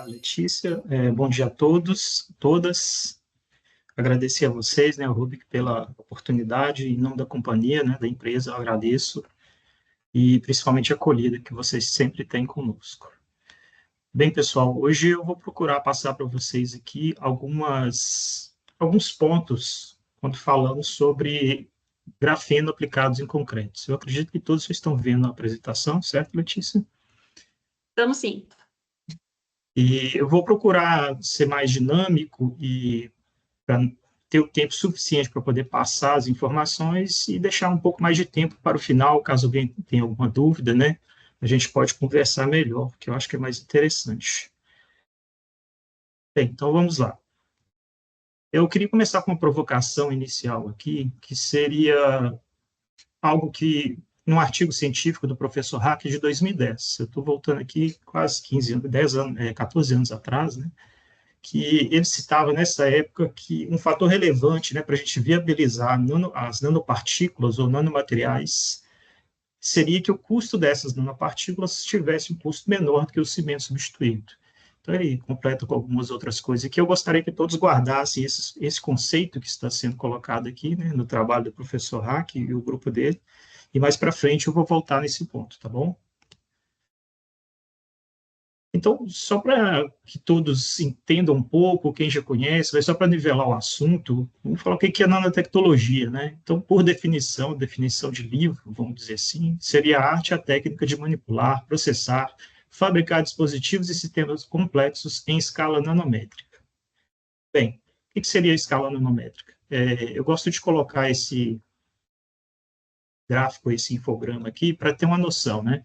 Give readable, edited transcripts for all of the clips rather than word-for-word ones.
Letícia, bom dia a todos, todas. Agradecer a vocês, né, o Rubik, pela oportunidade, em nome da companhia, né, da empresa, eu agradeço, e principalmente a acolhida que vocês sempre têm conosco. Bem, pessoal, hoje eu vou procurar passar para vocês aqui alguns pontos quando falamos sobre grafeno aplicados em concretos. Eu acredito que todos vocês estão vendo a apresentação, certo, Letícia? Vamos sim. E eu vou procurar ser mais dinâmico e para ter o tempo suficiente para poder passar as informações e deixar um pouco mais de tempo para o final, caso alguém tenha alguma dúvida, né? A gente pode conversar melhor, que eu acho que é mais interessante. Bem, então vamos lá. Eu queria começar com uma provocação inicial aqui, que seria algo que, num artigo científico do professor Hack de 2010, eu estou voltando aqui quase 15 anos, 10 anos, 14 anos atrás, né? Que ele citava nessa época que um fator relevante, né, para a gente viabilizar as nanopartículas ou nanomateriais seria que o custo dessas nanopartículas tivesse um custo menor do que o cimento substituído. Então, ele completa com algumas outras coisas que eu gostaria que todos guardassem esse conceito que está sendo colocado aqui, né, no trabalho do professor Hack e o grupo dele, e mais para frente eu vou voltar nesse ponto, tá bom? Então, só para que todos entendam um pouco, quem já conhece, mas só para nivelar o assunto, vamos falar o que é nanotecnologia, né? Então, por definição, definição de livro, vamos dizer assim, seria a arte e a técnica de manipular, processar, fabricar dispositivos e sistemas complexos em escala nanométrica. Bem, o que seria a escala nanométrica? Eu gosto de colocar esse gráfico, esse infograma aqui, para ter uma noção, né?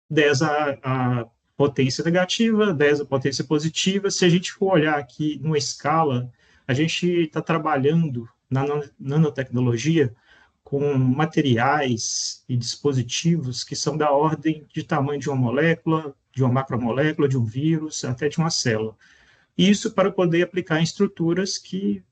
10 a potência negativa, 10 a potência positiva. Se a gente for olhar aqui numa escala, a gente está trabalhando na nanotecnologia com materiais e dispositivos que são da ordem de tamanho de uma molécula, de uma macromolécula, de um vírus, até de uma célula. Isso para poder aplicar em estruturas que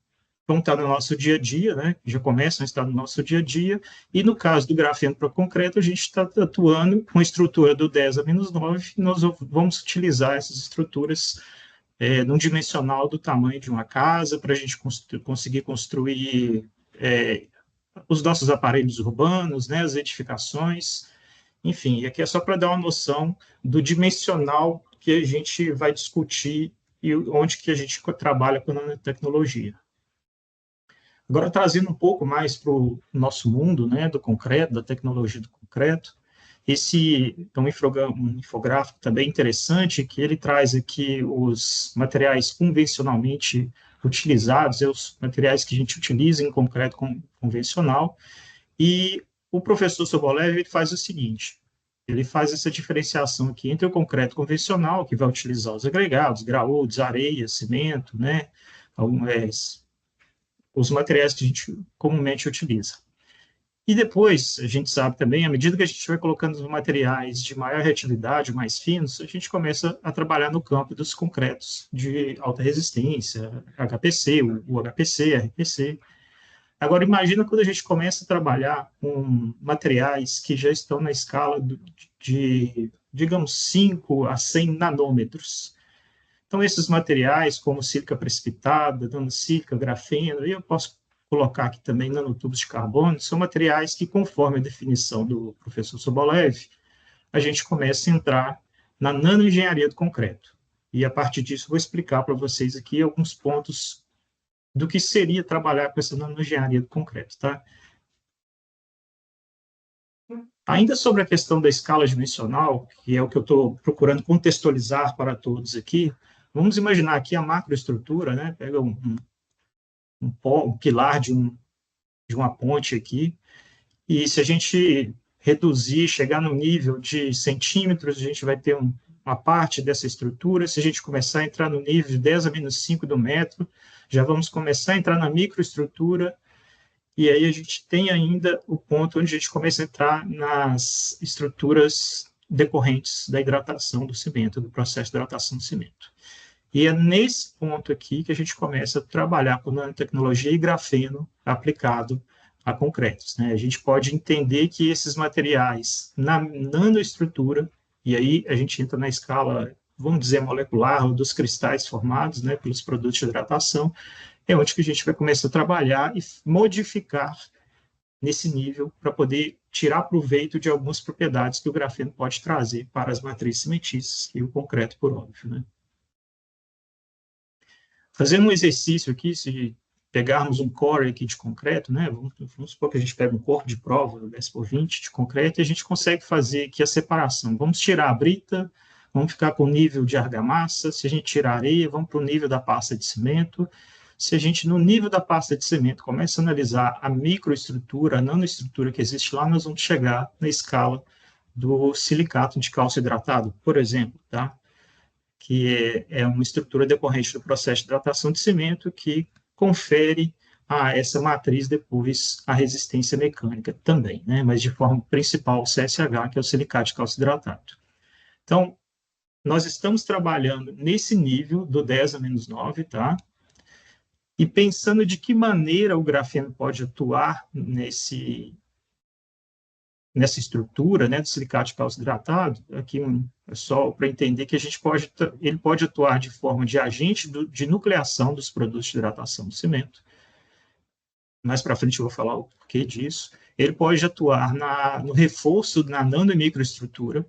vão estar no nosso dia a dia, né? Já começam a estar no nosso dia a dia, e no caso do grafeno para concreto, a gente está atuando com a estrutura do 10 a menos 9, nós vamos utilizar essas estruturas num dimensional do tamanho de uma casa, para a gente conseguir construir os nossos aparelhos urbanos, né, as edificações, enfim, aqui é só para dar uma noção do dimensional que a gente vai discutir e onde que a gente trabalha com a nanotecnologia. Agora, trazendo um pouco mais para o nosso mundo, né, do concreto, da tecnologia do concreto, esse é um infográfico também interessante, que ele traz aqui os materiais convencionalmente utilizados, os materiais que a gente utiliza em concreto convencional, e o professor Sobolev ele faz o seguinte, ele faz essa diferenciação aqui entre o concreto convencional, que vai utilizar os agregados, graúdos, areia, cimento, né, os materiais que a gente comumente utiliza. E depois, a gente sabe também, à medida que a gente vai colocando os materiais de maior reatividade, mais finos, a gente começa a trabalhar no campo dos concretos de alta resistência, HPC, o HPC, RPC. Agora, imagina quando a gente começa a trabalhar com materiais que já estão na escala de digamos, 5 a 100 nanômetros. Então, esses materiais, como sílica precipitada, nanosílica, grafeno, e eu posso colocar aqui também nanotubos de carbono, são materiais que, conforme a definição do professor Sobolev, a gente começa a entrar na nanoengenharia do concreto. E, a partir disso, vou explicar para vocês aqui alguns pontos do que seria trabalhar com essa nanoengenharia do concreto, tá? Ainda sobre a questão da escala dimensional, que é o que eu estou procurando contextualizar para todos aqui, vamos imaginar aqui a macroestrutura, né? Pega um pilar de uma ponte aqui, e se a gente reduzir, chegar no nível de centímetros, a gente vai ter uma parte dessa estrutura. Se a gente começar a entrar no nível de 10 a menos 5 do metro, já vamos começar a entrar na microestrutura, e aí a gente tem ainda o ponto onde a gente começa a entrar nas estruturas decorrentes da hidratação do cimento, do processo de hidratação do cimento. E é nesse ponto aqui que a gente começa a trabalhar com nanotecnologia e grafeno aplicado a concretos, né? A gente pode entender que esses materiais, na nanoestrutura, e aí a gente entra na escala vamos dizer, molecular, ou dos cristais formados, né, pelos produtos de hidratação, é onde que a gente vai começar a trabalhar e modificar nesse nível para poder tirar proveito de algumas propriedades que o grafeno pode trazer para as matrizes cimentícias e o concreto, por óbvio, né? Fazendo um exercício aqui, se pegarmos um core aqui de concreto, né? Vamos supor que a gente pega um corpo de prova, 10 por 20 de concreto, e a gente consegue fazer aqui a separação. Vamos tirar a brita, vamos ficar com o nível de argamassa, se a gente tirar a areia, vamos para o nível da pasta de cimento. Se a gente, no nível da pasta de cimento, começa a analisar a microestrutura, a nanoestrutura que existe lá, nós vamos chegar na escala do silicato de cálcio hidratado, por exemplo, tá? Que é uma estrutura decorrente do processo de hidratação de cimento que confere a essa matriz depois a resistência mecânica também, né? Mas de forma principal o CSH, que é o silicato de cálcio hidratado. Então, nós estamos trabalhando nesse nível do 10 a menos 9, tá? E pensando de que maneira o grafeno pode atuar nessa estrutura, né, do silicato de cálcio hidratado, aqui é só para entender que ele pode atuar de forma de agente de nucleação dos produtos de hidratação do cimento. Mais para frente eu vou falar o porquê disso. Ele pode atuar no reforço na nano e microestrutura.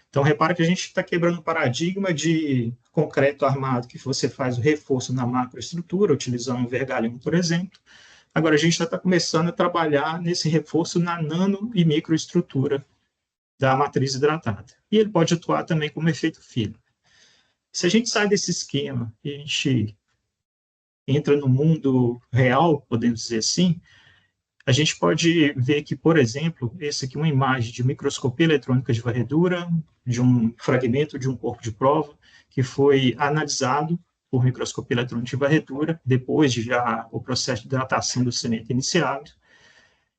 Então, repara que a gente está quebrando o paradigma de concreto armado, que você faz o reforço na macroestrutura, utilizando um vergalhão, por exemplo. Agora, a gente já está começando a trabalhar nesse reforço na nano e microestrutura da matriz hidratada. E ele pode atuar também como efeito filo. Se a gente sai desse esquema e a gente entra no mundo real, podemos dizer assim, a gente pode ver que, por exemplo, esse aqui é uma imagem de microscopia eletrônica de varredura, de um fragmento de um corpo de prova, que foi analisado por microscopia eletrônica de varredura, depois de já o processo de hidratação do cimento iniciado.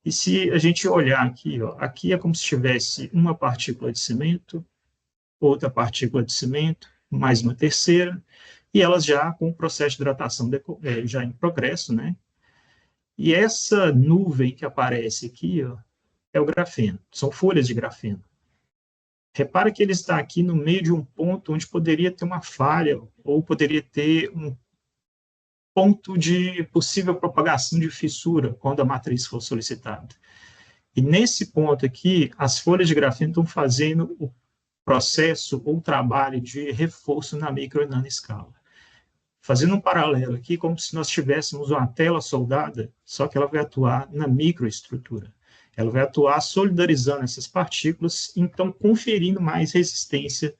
E se a gente olhar aqui, ó, aqui é como se tivesse uma partícula de cimento, outra partícula de cimento, mais uma terceira, e elas já com o processo de hidratação já em progresso, né? E essa nuvem que aparece aqui, ó, é o grafeno, são folhas de grafeno. Repara que ele está aqui no meio de um ponto onde poderia ter uma falha, ou poderia ter um ponto de possível propagação de fissura quando a matriz for solicitada. E nesse ponto aqui, as folhas de grafeno estão fazendo o processo ou trabalho de reforço na micro e nanoescala. Fazendo um paralelo aqui, como se nós tivéssemos uma tela soldada, só que ela vai atuar na microestrutura. Ela vai atuar solidarizando essas partículas, então conferindo mais resistência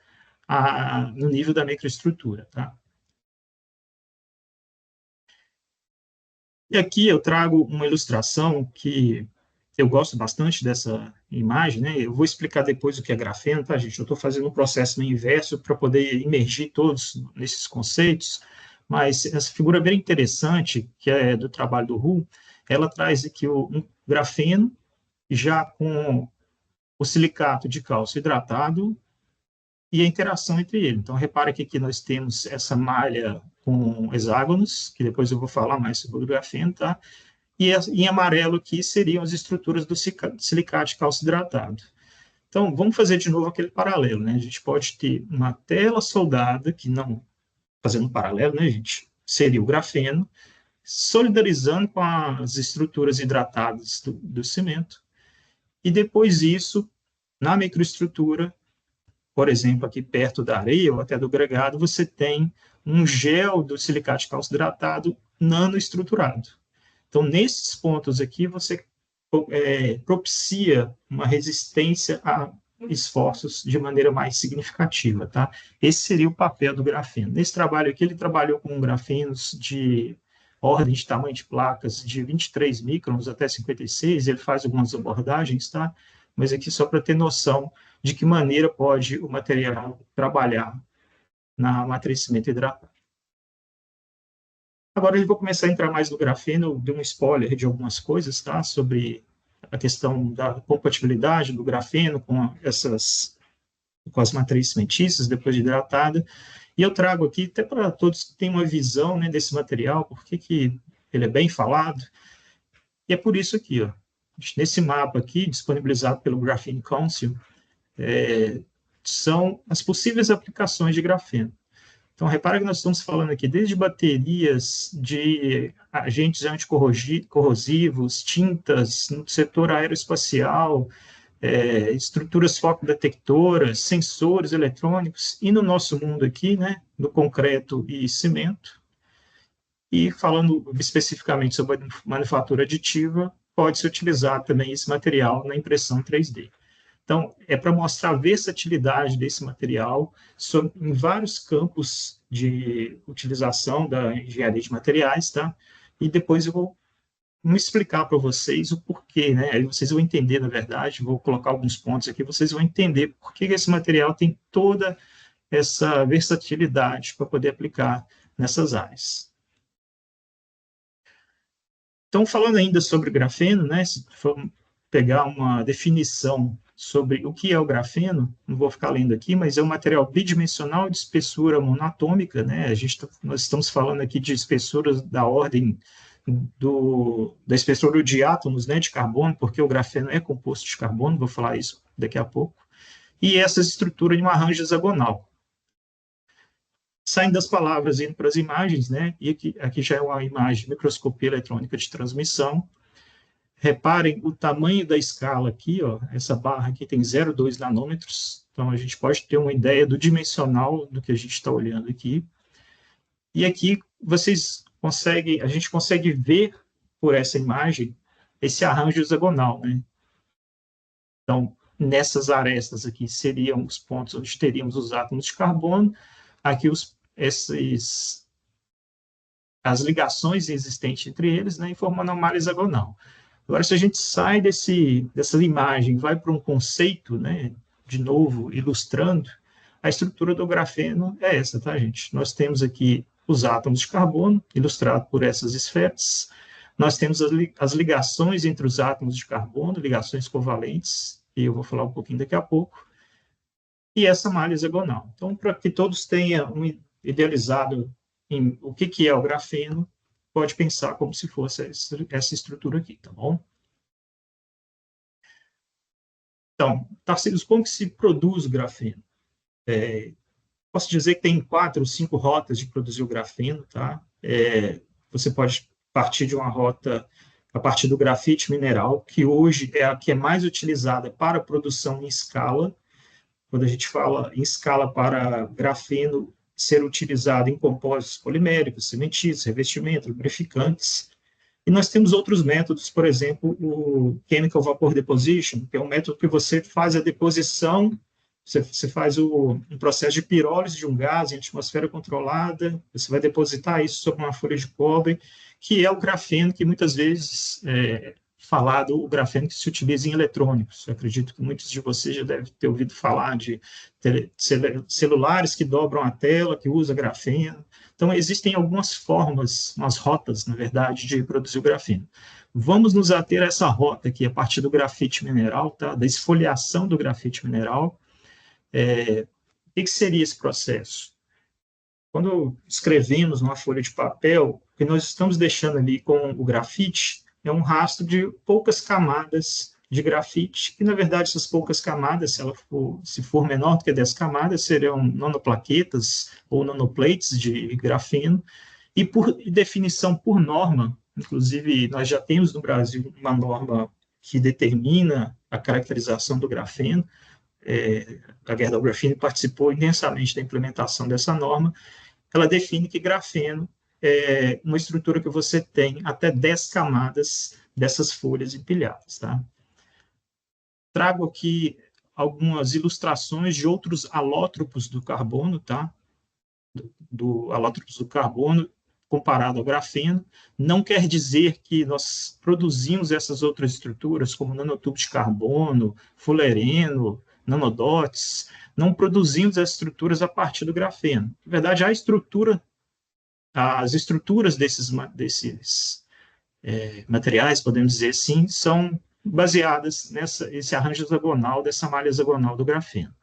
no nível da microestrutura, tá? E aqui eu trago uma ilustração que eu gosto bastante dessa imagem, né? Eu vou explicar depois o que é grafeno, tá, gente? Eu estou fazendo um processo no inverso para poder imergir todos nesses conceitos, mas essa figura bem interessante, que é do trabalho do Hu, ela traz aqui um grafeno já com o silicato de cálcio hidratado e a interação entre ele. Então, repara que aqui nós temos essa malha com hexágonos, que depois eu vou falar mais sobre o grafeno, tá? E em amarelo aqui seriam as estruturas do silicato de cálcio hidratado. Então, vamos fazer de novo aquele paralelo, né? A gente pode ter uma tela soldada, que não, fazendo um paralelo, né, gente? Seria o grafeno, solidarizando com as estruturas hidratadas do cimento, e depois isso, na microestrutura, por exemplo, aqui perto da areia ou até do gregário, você tem um gel do silicato de cálcio hidratado nanoestruturado. Então, nesses pontos aqui, você propicia uma resistência a esforços de maneira mais significativa, tá? Esse seria o papel do grafeno. Nesse trabalho aqui, ele trabalhou com grafenos de ordem de tamanho de placas de 23 microns até 56, ele faz algumas abordagens, tá? Mas aqui só para ter noção de que maneira pode o material trabalhar na matriz de cimento hidratado. Agora eu vou começar a entrar mais no grafeno, dei um spoiler de algumas coisas, tá? Sobre a questão da compatibilidade do grafeno com as matrizes cimentícias depois de hidratada. E eu trago aqui, até para todos que têm uma visão, né, desse material, porque que ele é bem falado. E é por isso aqui, ó, nesse mapa aqui, disponibilizado pelo Graphene Council, são as possíveis aplicações de grafeno. Então, repara que nós estamos falando aqui desde baterias de agentes anticorrosivos, tintas no setor aeroespacial, estruturas fotodetectoras, sensores eletrônicos, e no nosso mundo aqui, né, no concreto e cimento. E falando especificamente sobre a manufatura aditiva, pode-se utilizar também esse material na impressão 3D. Então, é para mostrar a versatilidade desse material em vários campos de utilização da engenharia de materiais, tá? E depois eu vou explicar para vocês o porquê, né? Aí vocês vão entender, na verdade, vou colocar alguns pontos aqui, vocês vão entender por que esse material tem toda essa versatilidade para poder aplicar nessas áreas. Então, falando ainda sobre grafeno, né? Se for pegar uma definição sobre o que é o grafeno, não vou ficar lendo aqui, mas é um material bidimensional de espessura monatômica, né? Nós estamos falando aqui de espessuras da ordem da espessura de átomos, né, de carbono, porque o grafeno é composto de carbono, vou falar isso daqui a pouco, e essa estrutura de um arranjo hexagonal. Saindo das palavras, indo para as imagens, né, e aqui já é uma imagem de microscopia eletrônica de transmissão. Reparem o tamanho da escala aqui, ó, essa barra aqui tem 0,2 nanômetros, então a gente pode ter uma ideia do dimensional do que a gente está olhando aqui. E aqui a gente consegue ver por essa imagem esse arranjo hexagonal, né? Então, nessas arestas aqui seriam os pontos onde teríamos os átomos de carbono, aqui as ligações existentes entre eles, né, formando uma malha hexagonal. Agora, se a gente sai dessa imagem, vai para um conceito, né, de novo, ilustrando, a estrutura do grafeno é essa, tá, gente? Nós temos aqui os átomos de carbono, ilustrado por essas esferas. Nós temos as ligações entre os átomos de carbono, ligações covalentes, e eu vou falar um pouquinho daqui a pouco, e essa malha hexagonal. Então, para que todos tenham um idealizado em o que é o grafeno, pode pensar como se fosse essa estrutura aqui, tá bom? Então, Tarcísio, como que se produz o grafeno? Posso dizer que tem 4 ou 5 rotas de produzir o grafeno, tá? Você pode partir de uma rota a partir do grafite mineral, que hoje é a que é mais utilizada para a produção em escala. Quando a gente fala em escala para grafeno ser utilizado em compósitos poliméricos, cimentícios, revestimento, lubrificantes. E nós temos outros métodos, por exemplo, o Chemical Vapor Deposition, que é um método que você faz a deposição, você faz um processo de pirólise de um gás em atmosfera controlada, você vai depositar isso sobre uma folha de cobre, que é o grafeno que muitas vezes falado, o grafeno que se utiliza em eletrônicos. Eu acredito que muitos de vocês já devem ter ouvido falar de celulares que dobram a tela, que usa grafeno. Então, existem algumas formas, umas rotas, na verdade, de produzir o grafeno. Vamos nos ater a essa rota aqui, a partir do grafite mineral, tá? Da esfoliação do grafite mineral. O que seria esse processo? Quando escrevemos numa folha de papel, o que nós estamos deixando ali com o grafite é um rastro de poucas camadas de grafite, que, na verdade, essas poucas camadas, se for menor do que 10 camadas, serão nanoplaquetas ou nanoplates de grafeno, e por definição, por norma, inclusive, nós já temos no Brasil uma norma que determina a caracterização do grafeno, a Gerdau Graphene participou intensamente da implementação dessa norma. Ela define que grafeno é uma estrutura que você tem até 10 camadas dessas folhas empilhadas, tá? Trago aqui algumas ilustrações de outros alótropos do carbono, tá? Do alótropos do carbono comparado ao grafeno. Não quer dizer que nós produzimos essas outras estruturas, como nanotubos de carbono, fulereno, nanodots, não produzimos as estruturas a partir do grafeno. Na verdade, as estruturas desses materiais, podemos dizer assim, são baseadas nesse arranjo hexagonal, dessa malha hexagonal do grafeno.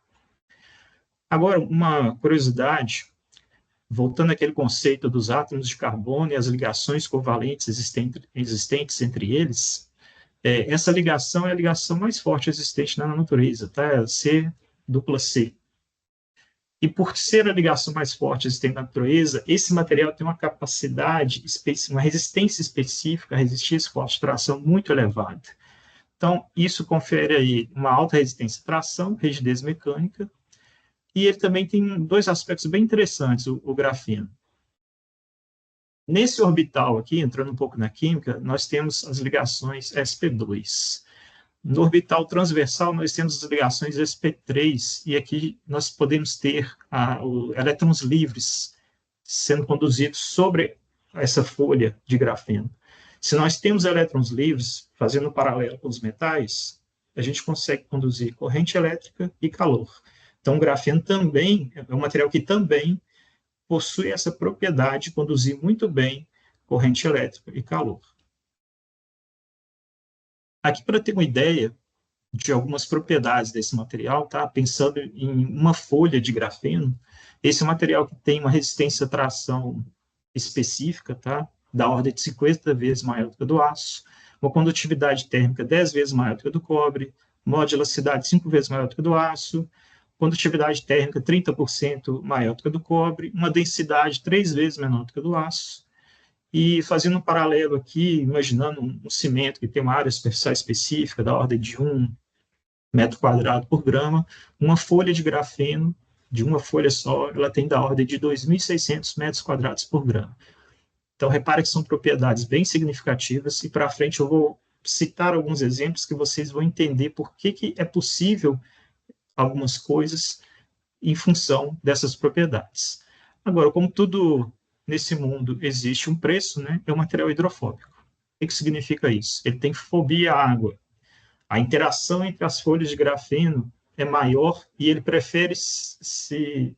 Agora, uma curiosidade, voltando àquele conceito dos átomos de carbono e as ligações covalentes existentes entre eles, essa ligação é a ligação mais forte existente na natureza, tá? C dupla C. E por ser a ligação mais forte existente na natureza, esse material tem uma capacidade, uma resistência específica a resistir a esse forte de tração muito elevada. Então, isso confere aí uma alta resistência à tração, rigidez mecânica, e ele também tem dois aspectos bem interessantes, o grafeno. Nesse orbital aqui, entrando um pouco na química, nós temos as ligações sp2. No orbital transversal, nós temos as ligações sp3, e aqui nós podemos ter elétrons livres sendo conduzidos sobre essa folha de grafeno. Se nós temos elétrons livres, fazendo um paralelo com os metais, a gente consegue conduzir corrente elétrica e calor. Então, o grafeno também é um material que também possui essa propriedade de conduzir muito bem corrente elétrica e calor. Aqui, para ter uma ideia de algumas propriedades desse material, tá? Pensando em uma folha de grafeno, esse é um material que tem uma resistência à tração específica, tá? Da ordem de 50 vezes maior do que a do aço, uma condutividade térmica 10 vezes maior do que a do cobre, uma elasticidade 5 vezes maior do que a do aço, condutividade térmica 30% maior do que a do cobre, uma densidade 3 vezes menor do que a do aço. E fazendo um paralelo aqui, imaginando um cimento que tem uma área superficial específica da ordem de 1 metro quadrado por grama, uma folha de grafeno, de uma folha só, ela tem da ordem de 2.600 metros quadrados por grama. Então, repare que são propriedades bem significativas, e para frente eu vou citar alguns exemplos que vocês vão entender por que é possível algumas coisas em função dessas propriedades. Agora, como tudo nesse mundo existe um preço, né, é um material hidrofóbico. O que significa isso? Ele tem fobia à água. A interação entre as folhas de grafeno é maior e ele prefere se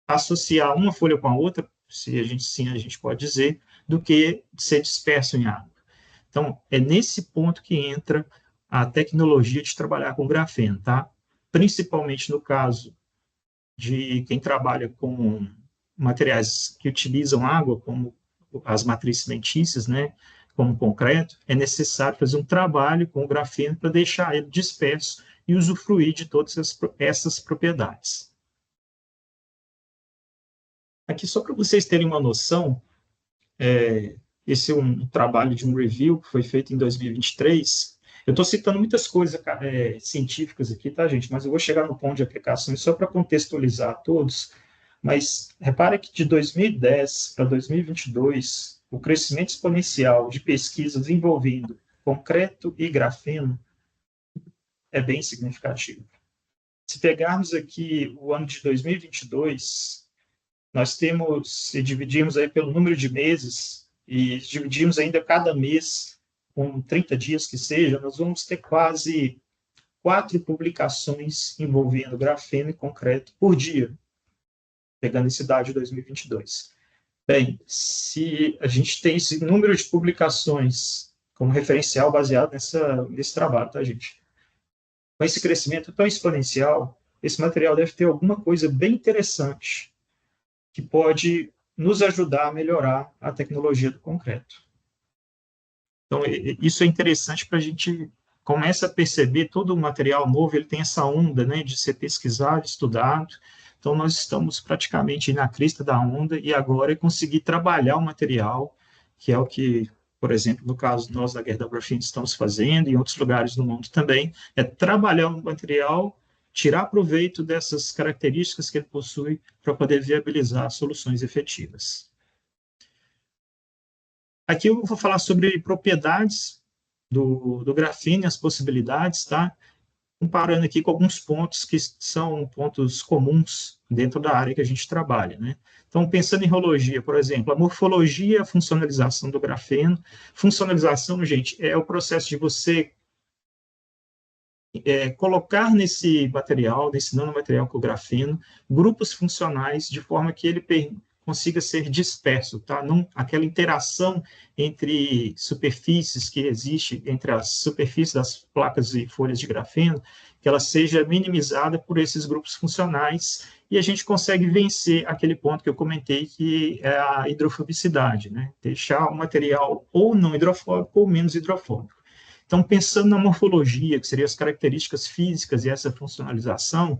associar uma folha com a outra, se a gente pode dizer, do que ser disperso em água. Então, é nesse ponto que entra a tecnologia de trabalhar com grafeno, tá? Principalmente no caso de quem trabalha com materiais que utilizam água, como as matrizes cimentícias, né, como concreto, é necessário fazer um trabalho com o grafeno para deixar ele disperso e usufruir de todas essas propriedades. Aqui, só para vocês terem uma noção, esse é um trabalho de um review que foi feito em 2023. Eu estou citando muitas coisas científicas aqui, tá, gente? Mas eu vou chegar no ponto de aplicações só para contextualizar todos. Mas repare que de 2010 para 2022, o crescimento exponencial de pesquisas envolvendo concreto e grafeno é bem significativo. Se pegarmos aqui o ano de 2022, nós temos, se dividimos aí pelo número de meses, e dividimos ainda cada mês com 30 dias que seja, nós vamos ter quase 4 publicações envolvendo grafeno e concreto por dia, pegando esse dado de 2022. Bem, se a gente tem esse número de publicações como referencial baseado nesse trabalho, tá, gente? Com esse crescimento tão exponencial, esse material deve ter alguma coisa bem interessante que pode nos ajudar a melhorar a tecnologia do concreto. Então, isso é interessante para a gente começar a perceber todo o material novo, ele tem essa onda, né, de ser pesquisado, estudado. Então, nós estamos praticamente na crista da onda, e agora é conseguir trabalhar o material, que é o que, por exemplo, no caso nós da Gerdau Grafeno estamos fazendo, e em outros lugares do mundo também, é trabalhar o material, tirar proveito dessas características que ele possui para poder viabilizar soluções efetivas. Aqui eu vou falar sobre propriedades do grafeno e as possibilidades, tá? Comparando aqui com alguns pontos que são pontos comuns dentro da área que a gente trabalha, né? Então, pensando em rologia, por exemplo, a morfologia, a funcionalização do grafeno. Funcionalização, gente, é o processo de você colocar nesse material, nesse nanomaterial com o grafeno, grupos funcionais de forma que ele consiga ser disperso, tá? Não, aquela interação entre superfícies que existe entre as superfícies das placas e folhas de grafeno, que ela seja minimizada por esses grupos funcionais, e a gente consegue vencer aquele ponto que eu comentei, que é a hidrofobicidade, né? Deixar o material ou não hidrofóbico ou menos hidrofóbico. Então, pensando na morfologia, que seriam as características físicas e essa funcionalização,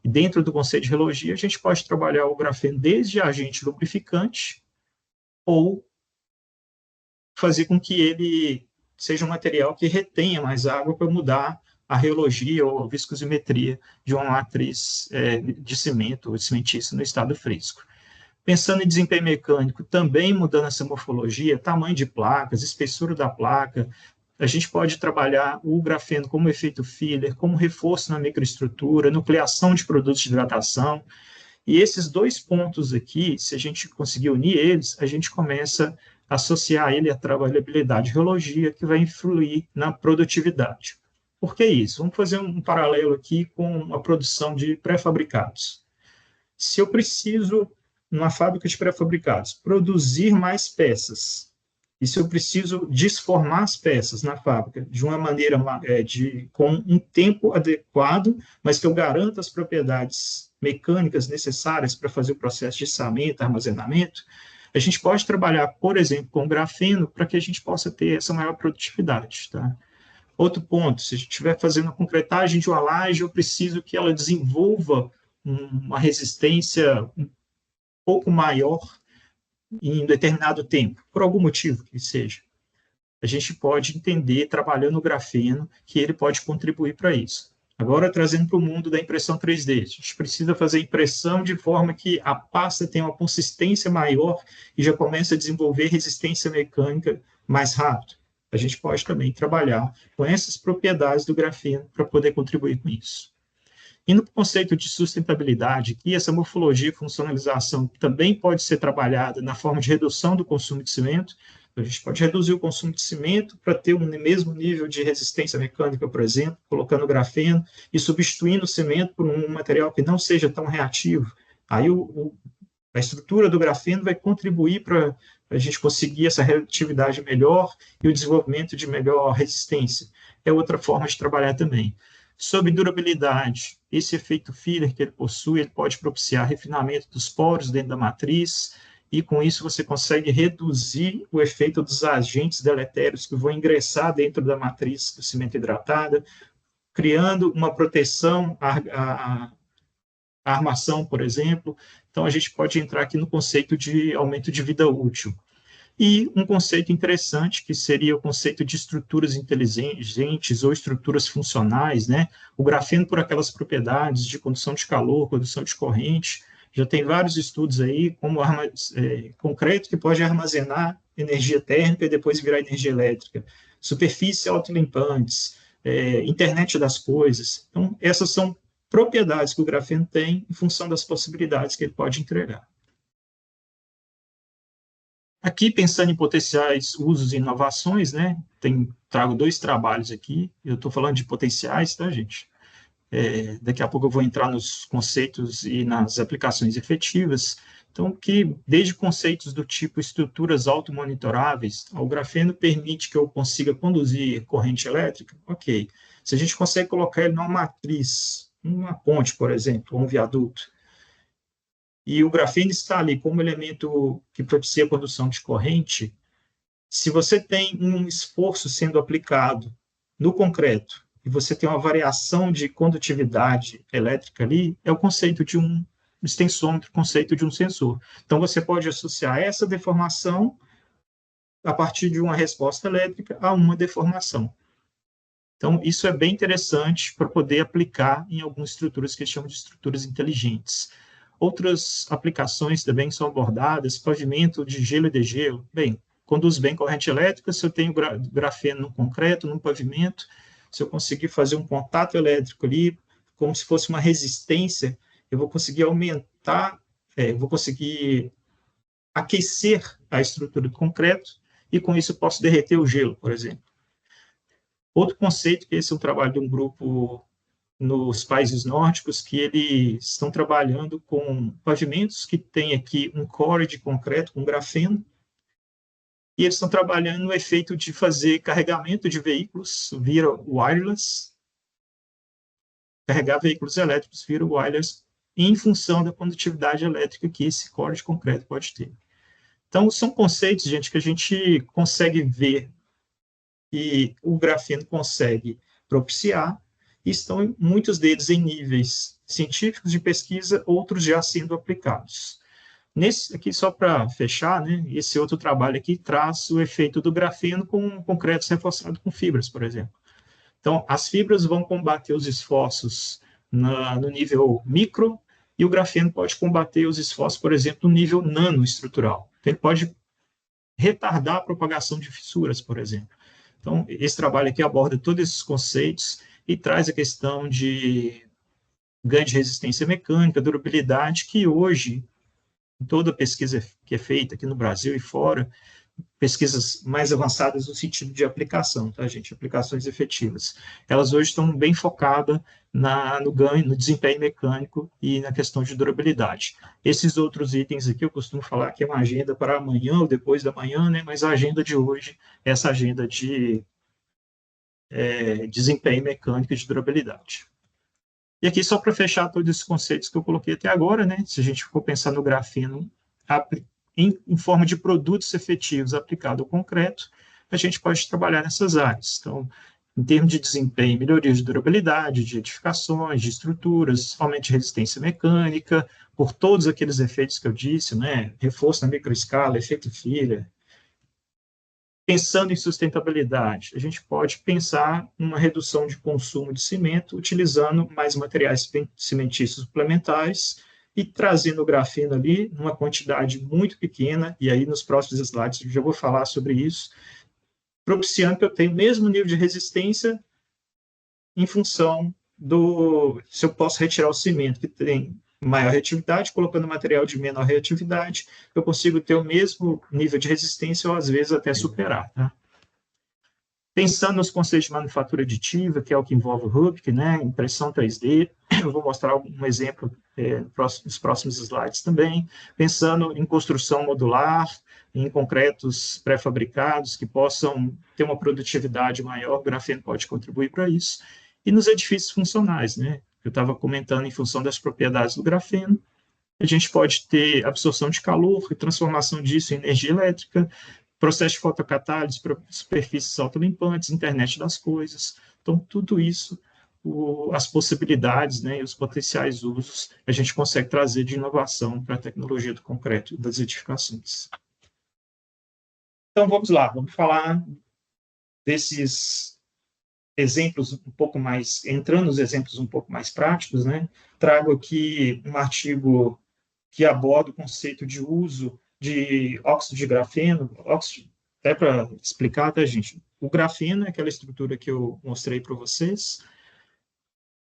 E dentro do conceito de relogia, a gente pode trabalhar o grafeno desde agente lubrificante ou fazer com que ele seja um material que retenha mais água para mudar a reologia ou a viscosimetria de uma matriz de cimento ou cimentício no estado fresco. Pensando em desempenho mecânico, também mudando essa morfologia, tamanho de placas, espessura da placa, a gente pode trabalhar o grafeno como efeito filler, como reforço na microestrutura, nucleação de produtos de hidratação. E esses dois pontos aqui, se a gente conseguir unir eles, a gente começa a associar ele à trabalhabilidade de reologia, que vai influir na produtividade. Por que isso? Vamos fazer um paralelo aqui com a produção de pré-fabricados. Se eu preciso, numa fábrica de pré-fabricados, produzir mais peças, e se eu preciso desformar as peças na fábrica de uma maneira com um tempo adequado, mas que eu garanta as propriedades mecânicas necessárias para fazer o processo de içamento, armazenamento, a gente pode trabalhar, por exemplo, com grafeno para que a gente possa ter essa maior produtividade. Tá? Outro ponto, se a gente estiver fazendo a concretagem de uma laje, eu preciso que ela desenvolva uma resistência um pouco maior em determinado tempo, por algum motivo que seja. A gente pode entender, trabalhando o grafeno, que ele pode contribuir para isso. Agora, trazendo para o mundo da impressão 3D, a gente precisa fazer impressão de forma que a pasta tenha uma consistência maior e já comece a desenvolver resistência mecânica mais rápido. A gente pode também trabalhar com essas propriedades do grafeno para poder contribuir com isso. E no conceito de sustentabilidade, que essa morfologia e funcionalização também pode ser trabalhada na forma de redução do consumo de cimento. A gente pode reduzir o consumo de cimento para ter um mesmo nível de resistência mecânica, por exemplo, colocando grafeno e substituindo o cimento por um material que não seja tão reativo. Aí a estrutura do grafeno vai contribuir para a gente conseguir essa reatividade melhor e o desenvolvimento de melhor resistência. É outra forma de trabalhar também. Sobre durabilidade, esse efeito filler que ele possui, ele pode propiciar refinamento dos poros dentro da matriz, e com isso você consegue reduzir o efeito dos agentes deletérios que vão ingressar dentro da matriz do cimento hidratada, criando uma proteção à armação, por exemplo. Então, a gente pode entrar aqui no conceito de aumento de vida útil. E um conceito interessante, que seria o conceito de estruturas inteligentes ou estruturas funcionais, né? O grafeno, por aquelas propriedades de condução de calor, condução de corrente, já tem vários estudos aí, como concreto que pode armazenar energia térmica e depois virar energia elétrica, superfícies autolimpantes, internet das coisas. Então, essas são propriedades que o grafeno tem em função das possibilidades que ele pode entregar. Aqui, pensando em potenciais usos e inovações, né, trago dois trabalhos aqui, eu estou falando de potenciais, tá, gente? Daqui a pouco eu vou entrar nos conceitos e nas aplicações efetivas. Então, que desde conceitos do tipo estruturas automonitoráveis, o grafeno permite que eu consiga conduzir corrente elétrica, ok. Se a gente consegue colocar ele numa matriz, uma ponte, por exemplo, ou um viaduto, e o grafeno está ali como elemento que propicia a condução de corrente, se você tem um esforço sendo aplicado no concreto e você tem uma variação de condutividade elétrica ali, é o conceito de um extensômetro, conceito de um sensor. Então, você pode associar essa deformação a partir de uma resposta elétrica a uma deformação. Então, isso é bem interessante para poder aplicar em algumas estruturas que eles chamam de estruturas inteligentes. Outras aplicações também são abordadas, pavimento de gelo e degelo. Bem, conduz bem corrente elétrica, se eu tenho grafeno no concreto, no pavimento, se eu conseguir fazer um contato elétrico ali, como se fosse uma resistência, eu vou conseguir aumentar, vou conseguir aquecer a estrutura do concreto, e com isso eu posso derreter o gelo, por exemplo. Outro conceito, que esse é um trabalho de um grupo nos países nórdicos, que eles estão trabalhando com pavimentos que têm aqui um core de concreto com grafeno, e eles estão trabalhando no efeito de fazer carregamento de veículos via wireless, carregar veículos elétricos via wireless, em função da condutividade elétrica que esse core de concreto pode ter. Então, são conceitos, gente, que a gente consegue ver e o grafeno consegue propiciar, e estão muitos deles em níveis científicos de pesquisa, outros já sendo aplicados. Nesse aqui, só para fechar, né, esse outro trabalho aqui traz o efeito do grafeno com concretos reforçados com fibras, por exemplo. Então, as fibras vão combater os esforços no nível micro, e o grafeno pode combater os esforços, por exemplo, no nível nanoestrutural. Então, ele pode retardar a propagação de fissuras, por exemplo. Então, esse trabalho aqui aborda todos esses conceitos e traz a questão de ganho de resistência mecânica, durabilidade, que hoje, em toda pesquisa que é feita aqui no Brasil e fora, pesquisas mais avançadas no sentido de aplicação, tá, gente? Aplicações efetivas. Elas hoje estão bem focadas no ganho, no desempenho mecânico e na questão de durabilidade. Esses outros itens aqui eu costumo falar que é uma agenda para amanhã ou depois da manhã, né? Mas a agenda de hoje é essa agenda de desempenho mecânico e de durabilidade. E aqui, só para fechar todos esses conceitos que eu coloquei até agora, né? Se a gente for pensar no grafeno em forma de produtos efetivos aplicado ao concreto, a gente pode trabalhar nessas áreas. Então, em termos de desempenho, melhoria de durabilidade, de edificações, de estruturas, aumento de resistência mecânica, por todos aqueles efeitos que eu disse, né? Reforço na microescala, efeito Filler. Pensando em sustentabilidade, a gente pode pensar uma redução de consumo de cimento, utilizando mais materiais cimentícios suplementares e trazendo o grafeno ali numa quantidade muito pequena, e aí nos próximos slides eu já vou falar sobre isso, propiciando que eu tenha o mesmo nível de resistência em função se eu posso retirar o cimento que tem maior reatividade, colocando material de menor reatividade, eu consigo ter o mesmo nível de resistência ou às vezes até superar, tá? Pensando nos conceitos de manufatura aditiva, que é o que envolve o Rubik, né, impressão 3D, eu vou mostrar um exemplo nos próximos slides também. Pensando em construção modular, em concretos pré-fabricados que possam ter uma produtividade maior, o grafeno pode contribuir para isso. E nos edifícios funcionais, né, eu estava comentando em função das propriedades do grafeno, a gente pode ter absorção de calor e transformação disso em energia elétrica, processo de fotocatálise para superfícies autolimpantes, internet das coisas. Então, tudo isso, as possibilidades, né, e os potenciais usos, a gente consegue trazer de inovação para a tecnologia do concreto e das edificações. Então, vamos lá, vamos falar desses exemplos um pouco mais, entrando nos exemplos um pouco mais práticos, né? Trago aqui um artigo que aborda o conceito de uso de óxido de grafeno, até para explicar, tá, gente? O grafeno é aquela estrutura que eu mostrei para vocês.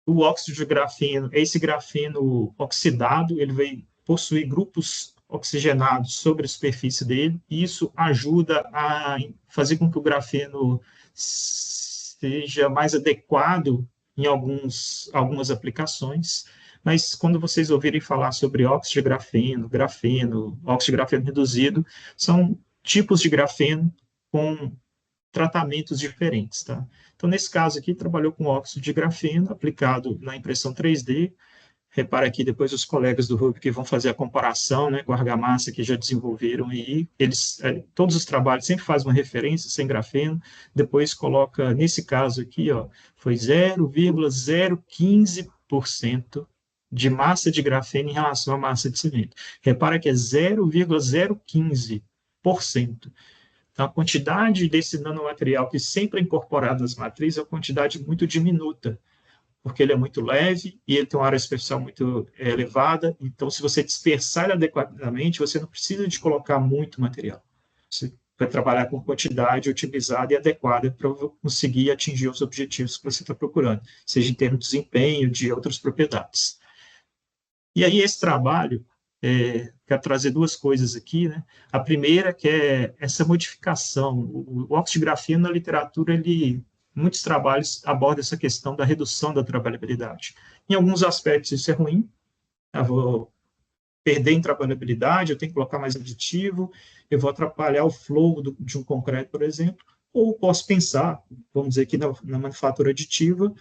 O óxido de grafeno é esse grafeno oxidado, ele vai possuir grupos oxigenados sobre a superfície dele, e isso ajuda a fazer com que o grafeno seja mais adequado em algumas aplicações. Mas quando vocês ouvirem falar sobre óxido de grafeno, óxido de grafeno reduzido, são tipos de grafeno com tratamentos diferentes, tá? Então, nesse caso aqui, trabalhou com óxido de grafeno aplicado na impressão 3D. Repara aqui, depois os colegas do Rubik vão fazer a comparação, né, com a argamassa que já desenvolveram aí. Todos os trabalhos sempre fazem uma referência sem grafeno, depois coloca, nesse caso aqui, ó, foi 0,015% de massa de grafeno em relação à massa de cimento. Repara que é 0,015%. Então, a quantidade desse nanomaterial que sempre é incorporado nas matrizes é uma quantidade muito diminuta, porque ele é muito leve e ele tem uma área superficial muito elevada. Então, se você dispersar ele adequadamente, você não precisa de colocar muito material. Você vai trabalhar com quantidade otimizada e adequada para conseguir atingir os objetivos que você está procurando, seja em termos de desempenho, de outras propriedades. E aí, esse trabalho, quero trazer duas coisas aqui, né? A primeira que é essa modificação. O óxido de grafeno na literatura, muitos trabalhos abordam essa questão da redução da trabalhabilidade. Em alguns aspectos isso é ruim, eu vou perder em trabalhabilidade, eu tenho que colocar mais aditivo, eu vou atrapalhar o flow de um concreto, por exemplo, ou posso pensar, vamos dizer aqui na manufatura aditiva,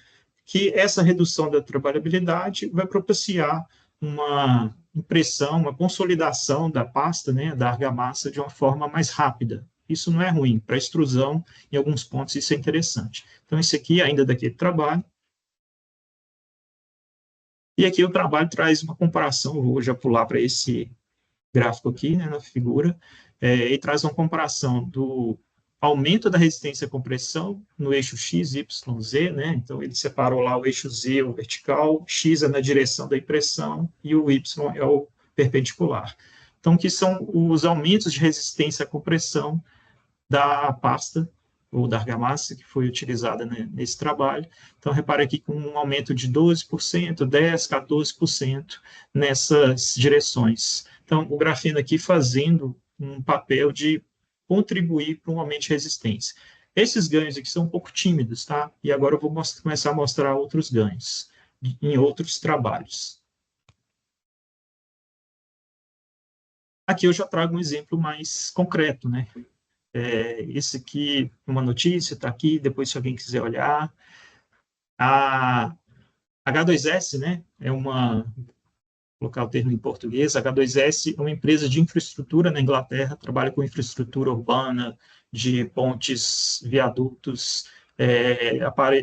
que essa redução da trabalhabilidade vai propiciar uma impressão, uma consolidação da pasta, né, da argamassa, de uma forma mais rápida. Isso não é ruim. Para extrusão, em alguns pontos, isso é interessante. Então, esse aqui, ainda daquele trabalho, E aqui o trabalho traz uma comparação, vou já pular para esse gráfico aqui, né, na figura, e traz uma comparação do aumento da resistência à compressão no eixo X, Y, Z, né? Então, ele separou lá o eixo Z, o vertical, X é na direção da impressão e o Y é o perpendicular. Então, que são os aumentos de resistência à compressão da pasta ou da argamassa que foi utilizada, né, nesse trabalho. Então, repare aqui com um aumento de 12%, 10%, 14% nessas direções. Então, o grafeno aqui fazendo um papel de contribuir para um aumento de resistência. Esses ganhos aqui são um pouco tímidos, tá? E agora eu vou começar a mostrar outros ganhos em outros trabalhos. Aqui eu já trago um exemplo mais concreto, né? Esse aqui, uma notícia, está aqui, depois se alguém quiser olhar. A H2S, né, vou colocar o termo em português, a H2S é uma empresa de infraestrutura na Inglaterra, trabalha com infraestrutura urbana, de pontes, viadutos,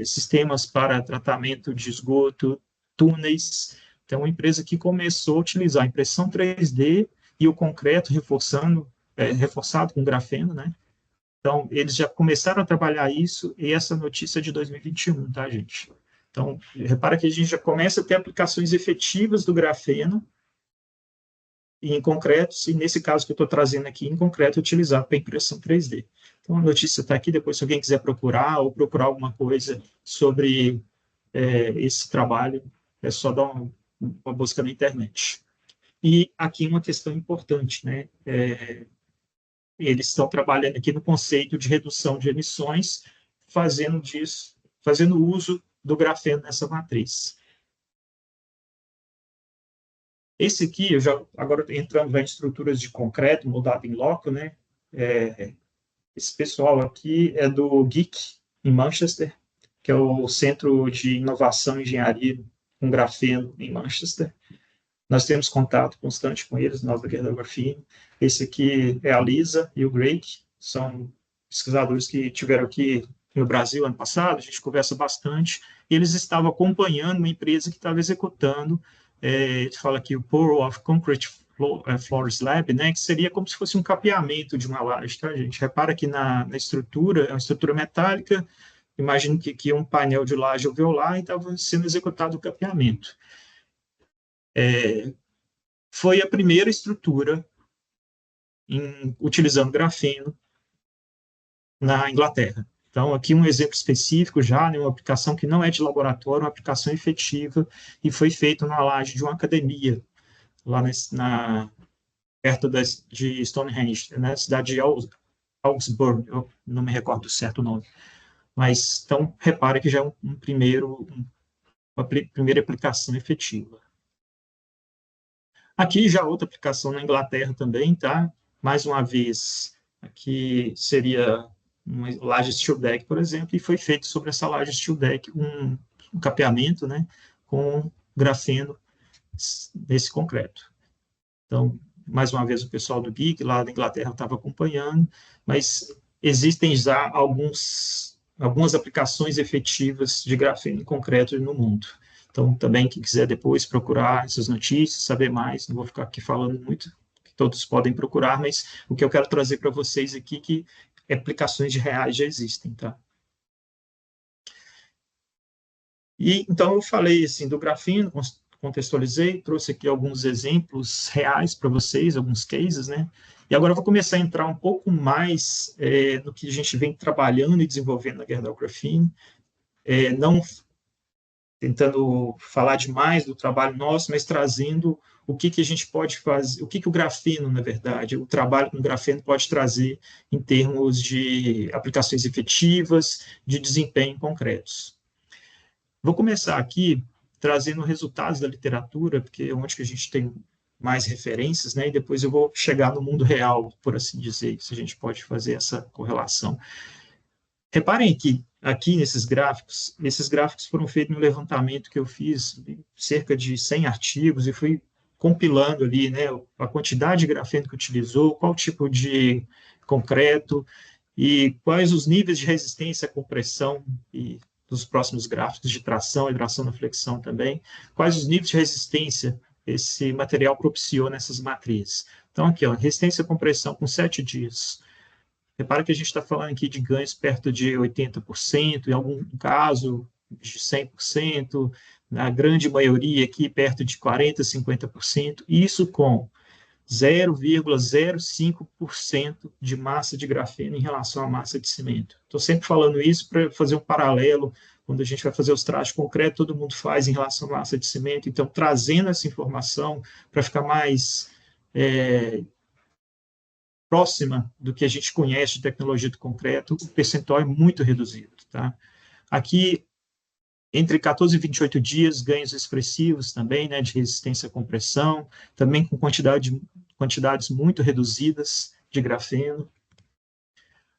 sistemas para tratamento de esgoto, túneis. Então, é uma empresa que começou a utilizar a impressão 3D e o concreto reforçado com grafeno, né? Então, eles já começaram a trabalhar isso, e essa notícia é de 2021, tá, gente? Então, repara que a gente já começa a ter aplicações efetivas do grafeno em concretos, e nesse caso que eu estou trazendo aqui, em concreto, utilizado para impressão 3D. Então, a notícia está aqui, depois se alguém quiser procurar, ou procurar alguma coisa sobre esse trabalho, é só dar uma busca na internet. E aqui uma questão importante, né? Eles estão trabalhando aqui no conceito de redução de emissões, fazendo uso do grafeno nessa matriz. Esse aqui, agora entrando em estruturas de concreto, moldado em loco, né? Esse pessoal aqui é do GEIC, em Manchester, que é o Centro de Inovação e Engenharia com Grafeno, em Manchester. Nós temos contato constante com eles, nós da Gerdau Graphene. Esse aqui é a Lisa e o Greg, são pesquisadores que tiveram aqui no Brasil ano passado, a gente conversa bastante, e eles estavam acompanhando uma empresa que estava executando, fala aqui o Pour of Concrete Floor Slab, né, que seria como se fosse um capeamento de uma laje, tá, gente? Repara que na estrutura, é uma estrutura metálica, imagino que aqui é um painel de laje alveolar e estava sendo executado o capeamento. Foi a primeira estrutura utilizando grafeno na Inglaterra. Então, aqui um exemplo específico já, né, uma aplicação que não é de laboratório, uma aplicação efetiva, e foi feito na laje de uma academia, lá perto de Stonehenge, na cidade de Augsburg, eu não me recordo certo o nome. Mas, então, repare que já é uma primeira aplicação efetiva. Aqui já outra aplicação na Inglaterra também, tá? Mais uma vez, aqui seria uma laje steel deck, por exemplo, e foi feito sobre essa laje steel deck um capeamento, né, com grafeno nesse concreto. Então, mais uma vez, o pessoal do GEIC lá da Inglaterra estava acompanhando, mas existem já algumas aplicações efetivas de grafeno em concreto no mundo. Então, também, quem quiser depois procurar essas notícias, saber mais, não vou ficar aqui falando muito, que todos podem procurar, mas o que eu quero trazer para vocês aqui é que aplicações de reais já existem, tá? E, então, eu falei, assim, do grafeno, contextualizei, trouxe aqui alguns exemplos reais para vocês, alguns cases, né? E agora eu vou começar a entrar um pouco mais no que a gente vem trabalhando e desenvolvendo na Gerdau Graphene, não tentando falar demais do trabalho nosso, mas trazendo o que a gente pode fazer, o que o grafeno, na verdade, o trabalho com o grafeno pode trazer em termos de aplicações efetivas, de desempenho concretos. Vou começar aqui trazendo resultados da literatura, porque é onde que a gente tem mais referências, né? E depois eu vou chegar no mundo real, por assim dizer, se a gente pode fazer essa correlação. Reparem que aqui nesses gráficos, esses gráficos foram feitos no levantamento que eu fiz, cerca de 100 artigos, e fui compilando ali, né, a quantidade de grafeno que utilizou, qual tipo de concreto, e quais os níveis de resistência à compressão e dos próximos gráficos de tração e tração na flexão também, quais os níveis de resistência esse material propiciou nessas matrizes. Então, aqui, ó, resistência à compressão com 7 dias. Repara que a gente está falando aqui de ganhos perto de 80%, em algum caso de 100%, na grande maioria aqui perto de 40%, 50%, isso com 0,05% de massa de grafeno em relação à massa de cimento. Estou sempre falando isso para fazer um paralelo, quando a gente vai fazer os trajes concretos, todo mundo faz em relação à massa de cimento, então trazendo essa informação para ficar mais próxima do que a gente conhece de tecnologia do concreto, o percentual é muito reduzido. Tá? Aqui, entre 14 e 28 dias, ganhos expressivos também, né, de resistência à compressão, também com quantidades muito reduzidas de grafeno.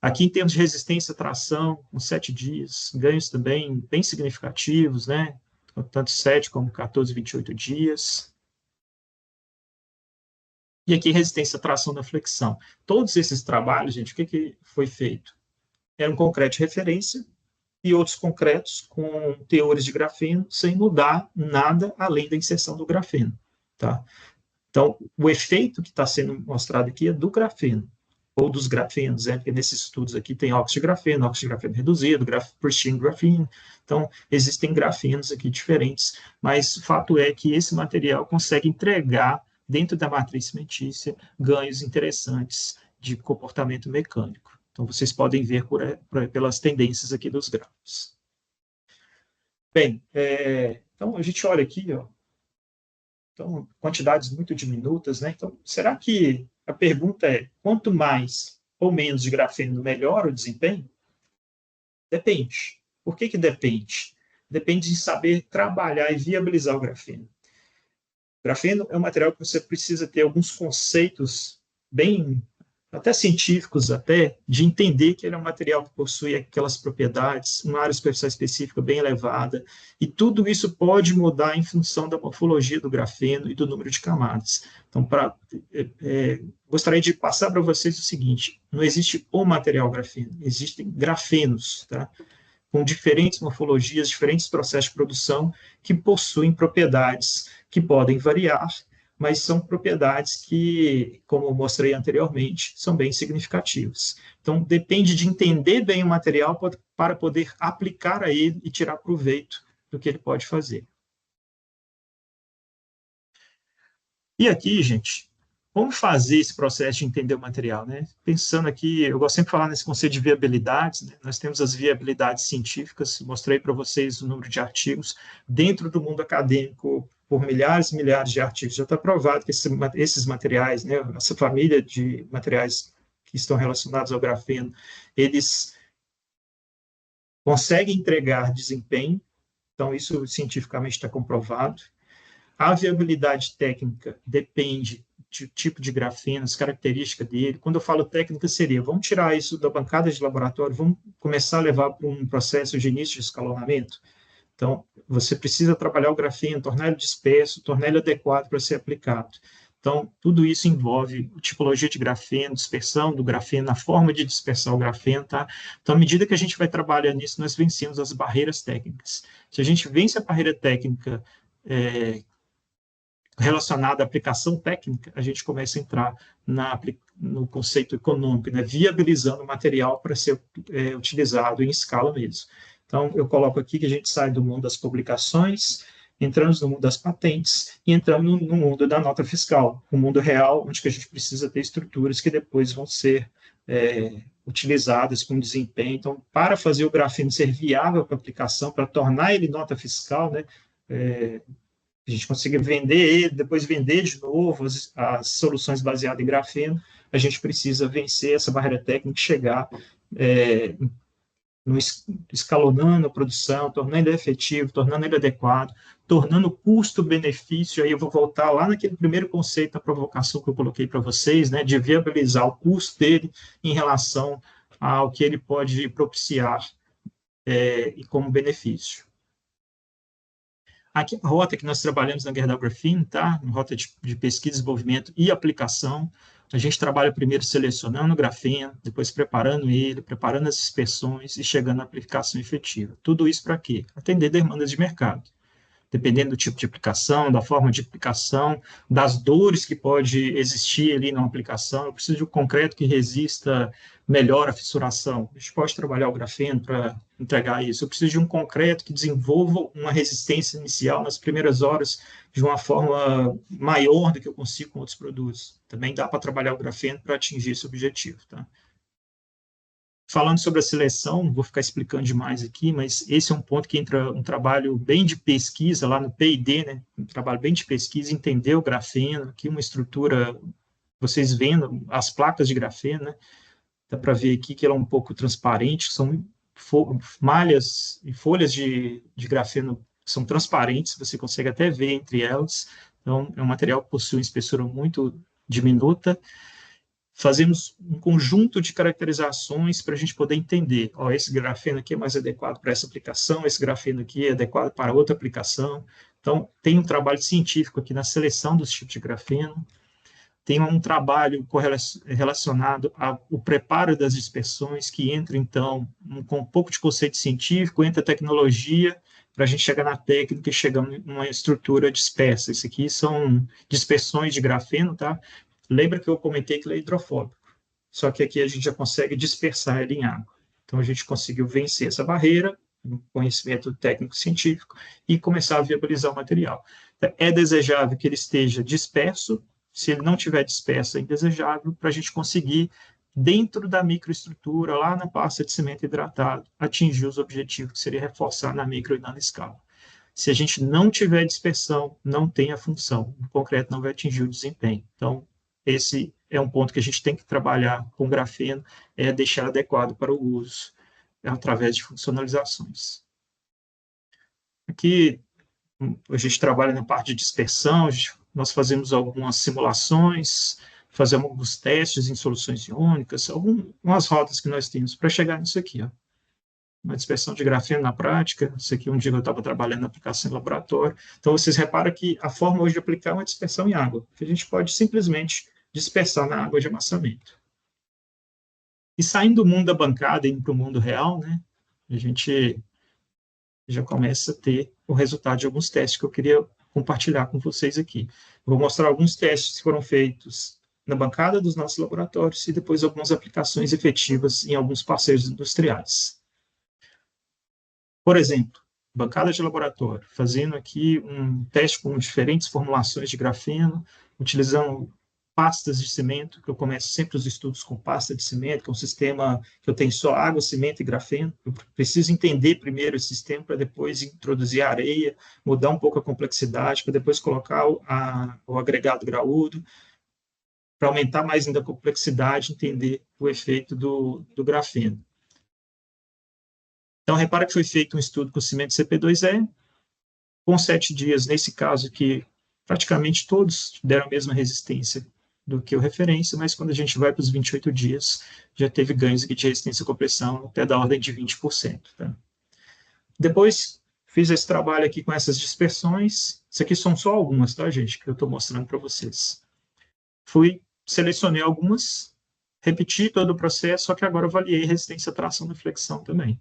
Aqui, em termos de resistência à tração, com 7 dias, ganhos também bem significativos, né, tanto 7 como 14 e 28 dias. E aqui, resistência à tração na flexão. Todos esses trabalhos, gente, o que foi feito? Era um concreto de referência e outros concretos com teores de grafeno, sem mudar nada além da inserção do grafeno. Tá? Então, o efeito que está sendo mostrado aqui é do grafeno, ou dos grafenos, porque nesses estudos aqui tem óxido de grafeno reduzido, pristine grafeno. Então, existem grafenos aqui diferentes, mas o fato é que esse material consegue entregar, dentro da matriz cimentícia, ganhos interessantes de comportamento mecânico. Então, vocês podem ver pelas tendências aqui dos gráficos. Bem, então a gente olha aqui, ó, então, quantidades muito diminutas, né? Então, será que a pergunta é, quanto mais ou menos de grafeno, melhora o desempenho? Depende. Por que depende? Depende de saber trabalhar e viabilizar o grafeno. O grafeno é um material que você precisa ter alguns conceitos bem, até científicos, até, de entender que ele é um material que possui aquelas propriedades, uma área superficial específica bem elevada, e tudo isso pode mudar em função da morfologia do grafeno e do número de camadas. Então, gostaria de passar para vocês o seguinte, não existe o material grafeno, existem grafenos, tá? Com diferentes morfologias, diferentes processos de produção, que possuem propriedades que podem variar, mas são propriedades que, como eu mostrei anteriormente, são bem significativas. Então, depende de entender bem o material para poder aplicar a ele e tirar proveito do que ele pode fazer. E aqui, gente, como fazer esse processo de entender o material, né? Pensando aqui, eu gosto sempre de falar nesse conceito de viabilidades, né? Nós temos as viabilidades científicas, mostrei para vocês o número de artigos, dentro do mundo acadêmico, por milhares e milhares de artigos, já está provado que esses materiais, né, essa família de materiais que estão relacionados ao grafeno, eles conseguem entregar desempenho, então isso cientificamente está comprovado. A viabilidade técnica depende do tipo de grafeno, as características dele. Quando eu falo técnica, seria, vamos tirar isso da bancada de laboratório, vamos começar a levar para um processo de início de escalonamento. Então, você precisa trabalhar o grafeno, tornar ele disperso, tornar ele adequado para ser aplicado. Então, tudo isso envolve tipologia de grafeno, dispersão do grafeno, a forma de dispersar o grafeno, tá? Então, à medida que a gente vai trabalhando nisso, nós vencemos as barreiras técnicas. Se a gente vence a barreira técnica relacionada à aplicação técnica, a gente começa a entrar no conceito econômico, né? Viabilizando o material para ser utilizado em escala mesmo. Então, eu coloco aqui que a gente sai do mundo das publicações, entramos no mundo das patentes e entramos no mundo da nota fiscal, o mundo real, onde que a gente precisa ter estruturas que depois vão ser utilizadas com desempenho. Então, para fazer o grafeno ser viável para aplicação, para tornar ele nota fiscal, né, a gente conseguir vender ele, depois vender de novo as soluções baseadas em grafeno, a gente precisa vencer essa barreira técnica e chegar escalonando a produção, tornando ele efetivo, tornando ele adequado, tornando o custo-benefício, aí eu vou voltar lá naquele primeiro conceito da provocação que eu coloquei para vocês, né, de viabilizar o custo dele em relação ao que ele pode propiciar e como benefício. Aqui a rota que nós trabalhamos na Gerdau Graphene, tá? Uma rota de pesquisa, desenvolvimento e aplicação, A gente trabalha primeiro selecionando o grafeno, depois preparando ele, preparando as inspeções e chegando à aplicação efetiva. Tudo isso para quê? Atender demandas de mercado. Dependendo do tipo de aplicação, da forma de aplicação, das dores que pode existir ali na aplicação. Eu preciso de um concreto que resista melhor à fissuração. A gente pode trabalhar o grafeno para entregar isso. Eu preciso de um concreto que desenvolva uma resistência inicial nas primeiras horas de uma forma maior do que eu consigo com outros produtos. Também dá para trabalhar o grafeno para atingir esse objetivo, tá? Falando sobre a seleção, não vou ficar explicando demais aqui, mas esse é um ponto que entra um trabalho bem de pesquisa lá no P&D, né? Um trabalho bem de pesquisa, entender o grafeno, aqui uma estrutura, vocês vendo as placas de grafeno, né? Dá para ver aqui que ela é um pouco transparente, são malhas e folhas de grafeno que são transparentes, você consegue até ver entre elas. Então, é um material que possui uma espessura muito diminuta. Fazemos um conjunto de caracterizações para a gente poder entender, ó, esse grafeno aqui é mais adequado para essa aplicação, esse grafeno aqui é adequado para outra aplicação. Então, tem um trabalho científico aqui na seleção dos tipos de grafeno, tem um trabalho relacionado ao preparo das dispersões, que entra, então, com um pouco de conceito científico, entra tecnologia, para a gente chegar na técnica e chegar numa estrutura dispersa. Isso aqui são dispersões de grafeno, tá? Lembra que eu comentei que ele é hidrofóbico, só que aqui a gente já consegue dispersar ele em água. Então, a gente conseguiu vencer essa barreira, um conhecimento técnico-científico, e começar a viabilizar o material. É desejável que ele esteja disperso. Se ele não estiver disperso, é indesejável para a gente conseguir, dentro da microestrutura, lá na pasta de cimento hidratado, atingir os objetivos, que seria reforçar na micro e na escala. Se a gente não tiver dispersão, não tem a função. O concreto não vai atingir o desempenho. Então, esse é um ponto que a gente tem que trabalhar com grafeno, é deixar adequado para o uso, através de funcionalizações. Aqui, a gente trabalha na parte de dispersão, nós fazemos algumas simulações, fazemos alguns testes em soluções iônicas, algumas rotas que nós temos para chegar nisso aqui, ó. Uma dispersão de grafeno na prática. Isso aqui, um dia eu estava trabalhando na aplicação em laboratório. Então, vocês reparam que a forma hoje de aplicar é uma dispersão em água, que a gente pode simplesmente dispersar na água de amassamento. E saindo do mundo da bancada e indo para o mundo real, né, a gente já começa a ter o resultado de alguns testes que eu queria compartilhar com vocês aqui. Vou mostrar alguns testes que foram feitos na bancada dos nossos laboratórios e depois algumas aplicações efetivas em alguns parceiros industriais. Por exemplo, bancada de laboratório, fazendo aqui um teste com diferentes formulações de grafeno, utilizando pastas de cimento, que eu começo sempre os estudos com pasta de cimento, que é um sistema que eu tenho só água, cimento e grafeno. Eu preciso entender primeiro esse sistema para depois introduzir a areia, mudar um pouco a complexidade, para depois colocar o agregado graúdo, para aumentar mais ainda a complexidade, entender o efeito do grafeno. Então, repara que foi feito um estudo com cimento CP2E, com 7 dias, nesse caso aqui, praticamente todos deram a mesma resistência do que o referência, mas quando a gente vai para os 28 dias, já teve ganhos aqui de resistência à compressão até da ordem de 20%. Tá? Depois, fiz esse trabalho aqui com essas dispersões. Isso aqui são só algumas, tá, gente, que eu estou mostrando para vocês. Selecionei algumas, repeti todo o processo, só que agora avaliei resistência à tração e flexão também.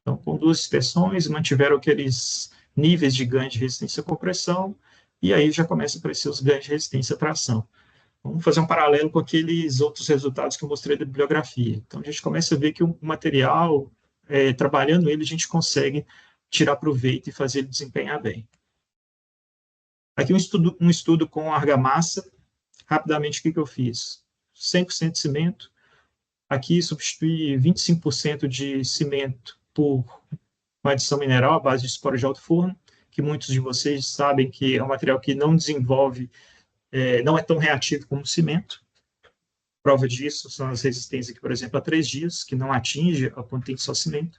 Então, com 2 dispersões, mantiveram aqueles níveis de ganho de resistência à compressão, e aí já começa a aparecer os ganhos de resistência à tração. Vamos fazer um paralelo com aqueles outros resultados que eu mostrei da bibliografia. Então, a gente começa a ver que o material, trabalhando ele, a gente consegue tirar proveito e fazer ele desempenhar bem. Aqui um estudo com argamassa. Rapidamente, o que eu fiz? 100% de cimento. Aqui, substituí 25% de cimento por uma adição mineral à base de esporo de alto forno, que muitos de vocês sabem que é um material que não desenvolve, não é tão reativo como o cimento. Prova disso são as resistências aqui, por exemplo, a 3 dias, que não atinge a ponto de só cimento.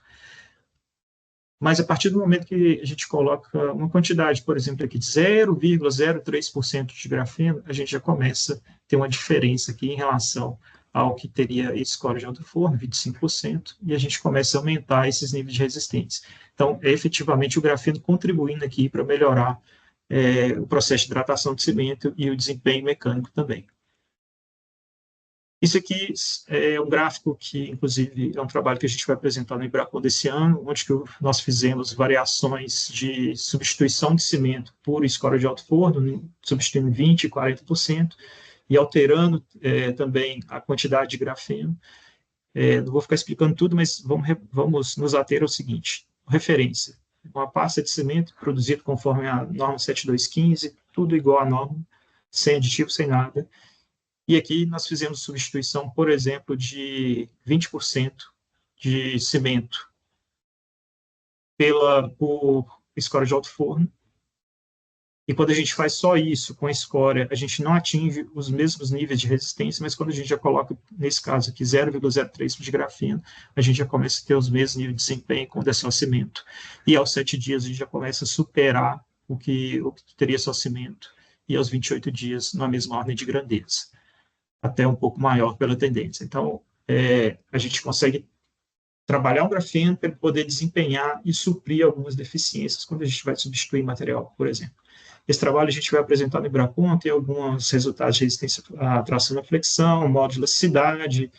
Mas a partir do momento que a gente coloca uma quantidade, por exemplo, aqui de 0,03% de grafeno, a gente já começa a ter uma diferença aqui em relação ao que teria esse score de alto forno, 25%, e a gente começa a aumentar esses níveis de resistência. Então, é efetivamente o grafeno contribuindo aqui para melhorar o processo de hidratação do cimento e o desempenho mecânico também. Isso aqui é um gráfico que, inclusive, é um trabalho que a gente vai apresentar no Embracon desse ano, onde que nós fizemos variações de substituição de cimento por escora de alto forno, substituindo 20% e 40%, e alterando também a quantidade de grafeno. Não vou ficar explicando tudo, mas vamos nos ater ao seguinte: referência. Uma pasta de cimento produzida conforme a norma 7215, tudo igual à norma, sem aditivo, sem nada. E aqui nós fizemos substituição, por exemplo, de 20% de cimento por escória de alto forno. E quando a gente faz só isso com a escória, a gente não atinge os mesmos níveis de resistência, mas quando a gente já coloca, nesse caso aqui, 0,03 de grafeno, a gente já começa a ter os mesmos níveis de desempenho quando é só cimento. E aos 7 dias a gente já começa a superar o que teria só cimento. E aos 28 dias, na mesma ordem de grandeza, até um pouco maior pela tendência. Então, a gente consegue trabalhar o grafeno para poder desempenhar e suprir algumas deficiências quando a gente vai substituir material, por exemplo. Esse trabalho a gente vai apresentar no Embracon, tem alguns resultados de resistência à tração na flexão, modo de elasticidade,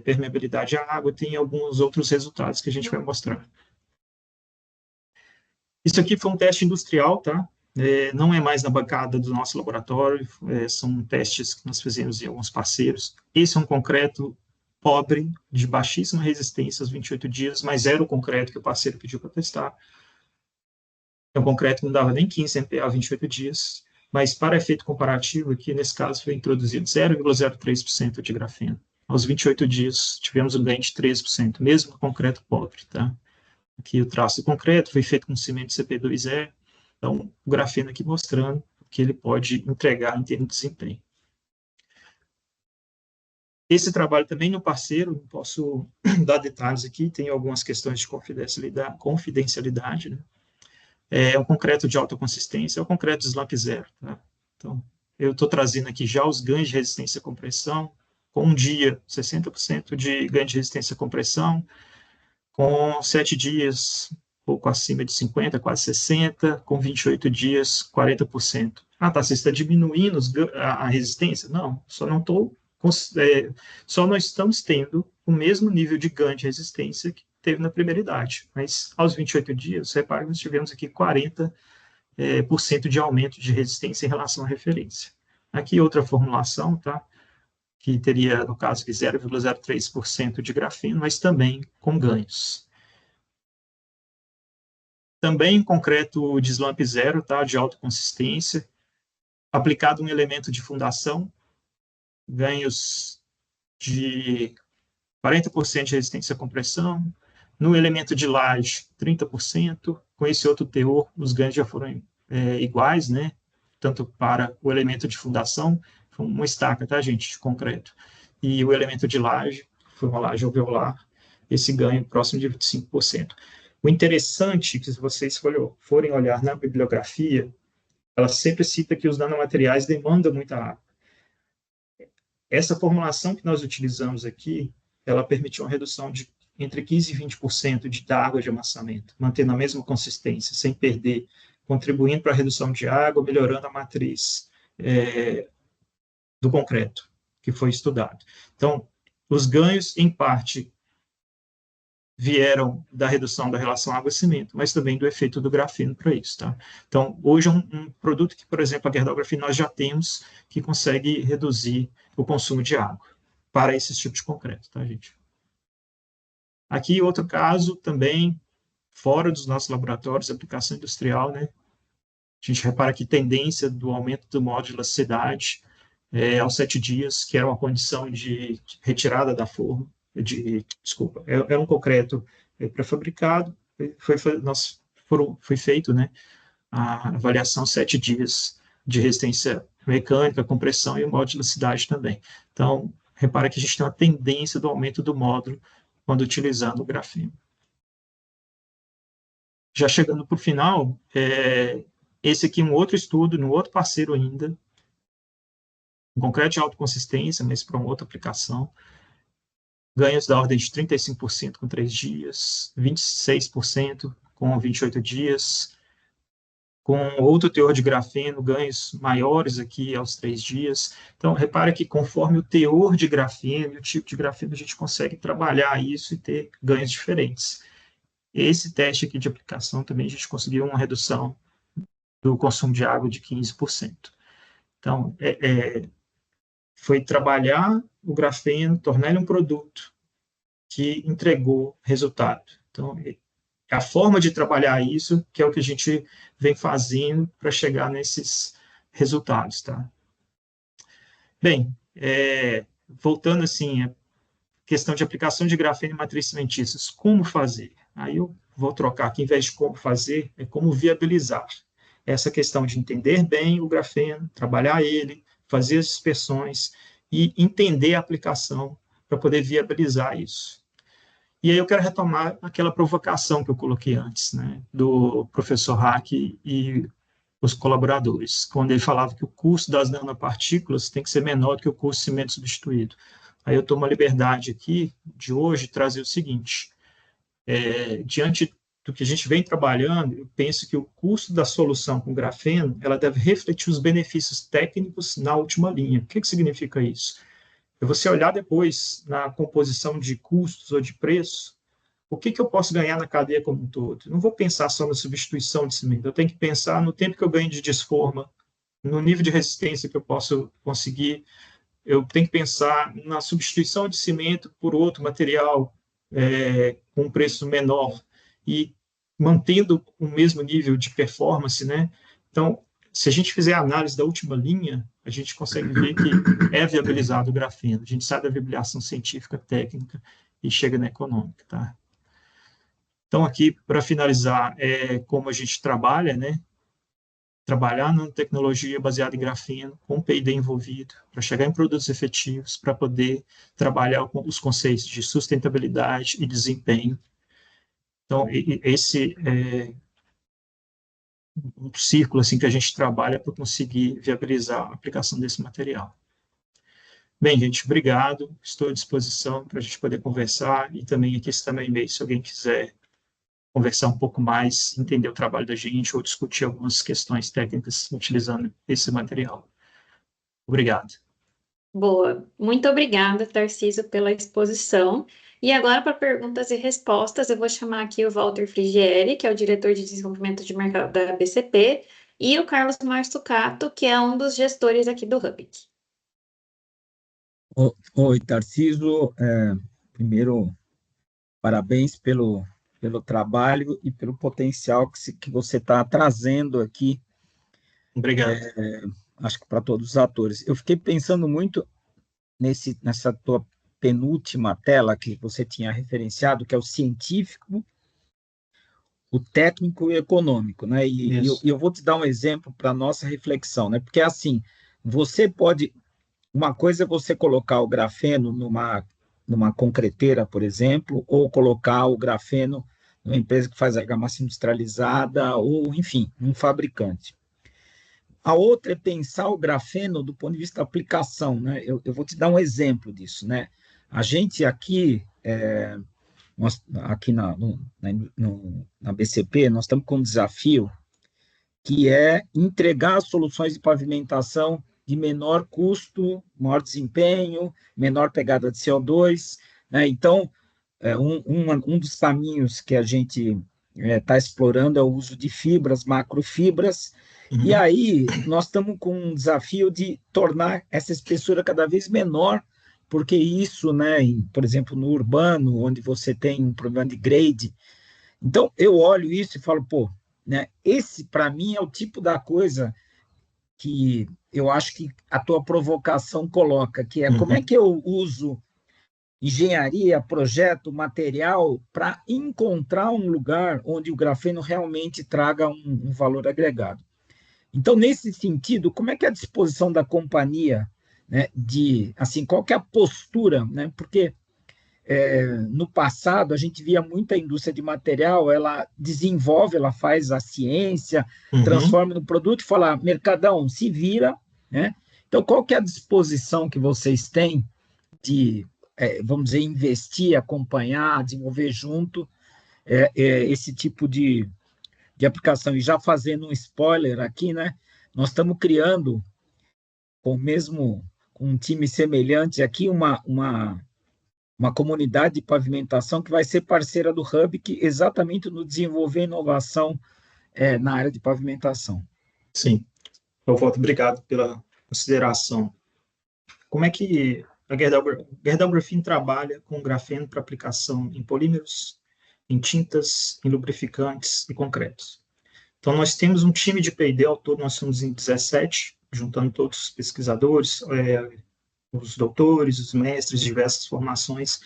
permeabilidade à água, tem alguns outros resultados que a gente vai mostrar. Isso aqui foi um teste industrial, tá? Não é mais na bancada do nosso laboratório, são testes que nós fizemos em alguns parceiros. Esse é um concreto pobre, de baixíssima resistência aos 28 dias, mas era o concreto que o parceiro pediu para testar. É um concreto que não dava nem 15 MPa a 28 dias, mas para efeito comparativo, aqui nesse caso foi introduzido 0,03% de grafeno. Aos 28 dias tivemos um ganho de 13%, mesmo no concreto pobre, tá? Aqui o traço do concreto foi feito com cimento CP2E, então o grafeno aqui mostrando o que ele pode entregar em termos de desempenho. Esse trabalho também no parceiro, não posso dar detalhes aqui, tem algumas questões de confidencialidade, né? É um concreto de alta consistência, é o concreto de slump zero, tá? Então, eu estou trazendo aqui já os ganhos de resistência à compressão, com um dia, 60% de ganho de resistência à compressão, com 7 dias, pouco acima de 50, quase 60, com 28 dias, 40%. Ah, tá, você está diminuindo a resistência? Não, só não estamos tendo o mesmo nível de ganho de resistência que teve na primeira idade, mas aos 28 dias, repare, nós tivemos aqui 40% de aumento de resistência em relação à referência. Aqui outra formulação, tá? Que teria, no caso, 0,03% de grafeno, mas também com ganhos. Também concreto de slump zero, tá? De alta consistência, aplicado um elemento de fundação, ganhos de 40% de resistência à compressão, no elemento de laje, 30%, com esse outro teor, os ganhos já foram iguais, né? Tanto para o elemento de fundação, foi uma estaca, tá, gente, de concreto, e o elemento de laje, foi uma laje alveolar, esse ganho próximo de 25%. O interessante é que, se vocês forem olhar na bibliografia, ela sempre cita que os nanomateriais demandam muita água. Essa formulação que nós utilizamos aqui, ela permitiu uma redução de entre 15% e 20% da água de amassamento, mantendo a mesma consistência, sem perder, contribuindo para a redução de água, melhorando a matriz do concreto, que foi estudado. Então, os ganhos, em parte, vieram da redução da relação água-cimento, mas também do efeito do grafeno para isso, tá? Então, hoje é um produto que, por exemplo, a Gerdau-Grafeno nós já temos, que consegue reduzir o consumo de água para esse tipo de concreto, tá, gente? Aqui, outro caso também, fora dos nossos laboratórios, aplicação industrial, né? A gente repara que tendência do aumento do modo de elasticidade aos 7 dias, que era uma condição de retirada da forma, desculpa, era um concreto pré-fabricado, foi feito, né, a avaliação 7 dias de resistência mecânica, compressão e modo de elasticidade também. Então, repara que a gente tem uma tendência do aumento do módulo quando utilizando o grafeno. Já chegando para o final, esse aqui é um outro estudo, no outro parceiro ainda, um concreto de alta consistência, mas para uma outra aplicação. Ganhos da ordem de 35% com 3 dias, 26% com 28 dias, com outro teor de grafeno, ganhos maiores aqui aos 3 dias. Então, repara que conforme o teor de grafeno e o tipo de grafeno, a gente consegue trabalhar isso e ter ganhos diferentes. Esse teste aqui de aplicação também a gente conseguiu uma redução do consumo de água de 15%. Então, foi trabalhar o grafeno, tornar ele um produto que entregou resultado. Então, a forma de trabalhar isso, que é o que a gente vem fazendo para chegar nesses resultados, tá? Bem, voltando assim, a questão de aplicação de grafeno em matrizes cimentícias, como fazer? Aí eu vou trocar aqui, em vez de como fazer, é como viabilizar. Essa questão de entender bem o grafeno, trabalhar ele, fazer as dispersões e entender a aplicação para poder viabilizar isso. E aí eu quero retomar aquela provocação que eu coloquei antes, né, do professor Hack e os colaboradores, quando ele falava que o custo das nanopartículas tem que ser menor do que o custo de cimento substituído. Aí eu tomo a liberdade aqui, de hoje, trazer o seguinte, diante do que a gente vem trabalhando, eu penso que o custo da solução com grafeno, ela deve refletir os benefícios técnicos na última linha. O que significa isso? É você olhar depois na composição de custos ou de preço, o que eu posso ganhar na cadeia como um todo? Eu não vou pensar só na substituição de cimento, eu tenho que pensar no tempo que eu ganho de desforma, no nível de resistência que eu posso conseguir, eu tenho que pensar na substituição de cimento por outro material com um preço menor e mantendo o mesmo nível de performance, né? Então, se a gente fizer a análise da última linha, a gente consegue ver que é viabilizado o grafeno. A gente sai da viabilização científica, técnica e chega na econômica, tá? Então, aqui, para finalizar, como a gente trabalha, né? Trabalhar na tecnologia baseada em grafeno, com P&D envolvido, para chegar em produtos efetivos, para poder trabalhar os conceitos de sustentabilidade e desempenho. Então, esse é um círculo assim, que a gente trabalha para conseguir viabilizar a aplicação desse material. Bem, gente, obrigado. Estou à disposição para a gente poder conversar e também aqui está meu e-mail, se alguém quiser conversar um pouco mais, entender o trabalho da gente ou discutir algumas questões técnicas utilizando esse material. Obrigado. Boa. Muito obrigada, Tarcísio, pela exposição. E agora, para perguntas e respostas, eu vou chamar aqui o Walter Frigieri, que é o diretor de desenvolvimento de mercado da BCP, e o Carlos Marsucato, que é um dos gestores aqui do Hubic. Oi, Tarcísio. Primeiro, parabéns pelo trabalho e pelo potencial que você está trazendo aqui. Obrigado. Acho que para todos os atores. Eu fiquei pensando muito nessa tua penúltima tela que você tinha referenciado, que é o científico, o técnico e o econômico, né? E eu vou te dar um exemplo para a nossa reflexão, né? Porque, assim, você pode... Uma coisa é você colocar o grafeno numa concreteira, por exemplo, ou colocar o grafeno numa empresa que faz argamassa industrializada, ou, enfim, um fabricante. A outra é pensar o grafeno do ponto de vista da aplicação, né? Eu vou te dar um exemplo disso, né? A gente aqui, aqui na BCP, nós estamos com um desafio que é entregar soluções de pavimentação de menor custo, maior desempenho, menor pegada de CO2, né? Então, um dos caminhos que a gente está explorando é o uso de fibras, macrofibras, e aí nós estamos com um desafio de tornar essa espessura cada vez menor, porque isso, né, por exemplo, no urbano, onde você tem um problema de grade, então eu olho isso e falo, pô, né, esse para mim é o tipo da coisa que eu acho que a tua provocação coloca, que é como é que eu uso engenharia, projeto, material, para encontrar um lugar onde o grafeno realmente traga um valor agregado. Então, nesse sentido, como é que é a disposição da companhia, né, assim, qual que é a postura, né? Porque no passado a gente via muita indústria de material, ela desenvolve, ela faz a ciência, transforma no produto e fala, mercadão, se vira, né? Então, qual que é a disposição que vocês têm de, vamos dizer, investir, acompanhar, desenvolver junto esse tipo de de aplicação. E já fazendo um spoiler aqui, né? Nós estamos criando, com um time semelhante aqui, uma comunidade de pavimentação que vai ser parceira do Hub, que exatamente no desenvolver inovação na área de pavimentação. Sim. Eu volto, obrigado pela consideração. Como é que a Gerdau Grafene trabalha com grafeno para aplicação em polímeros, em tintas, em lubrificantes e concretos? Então, nós temos um time de P&D, ao todo nós somos em 17, juntando todos os pesquisadores, os doutores, os mestres, diversas formações.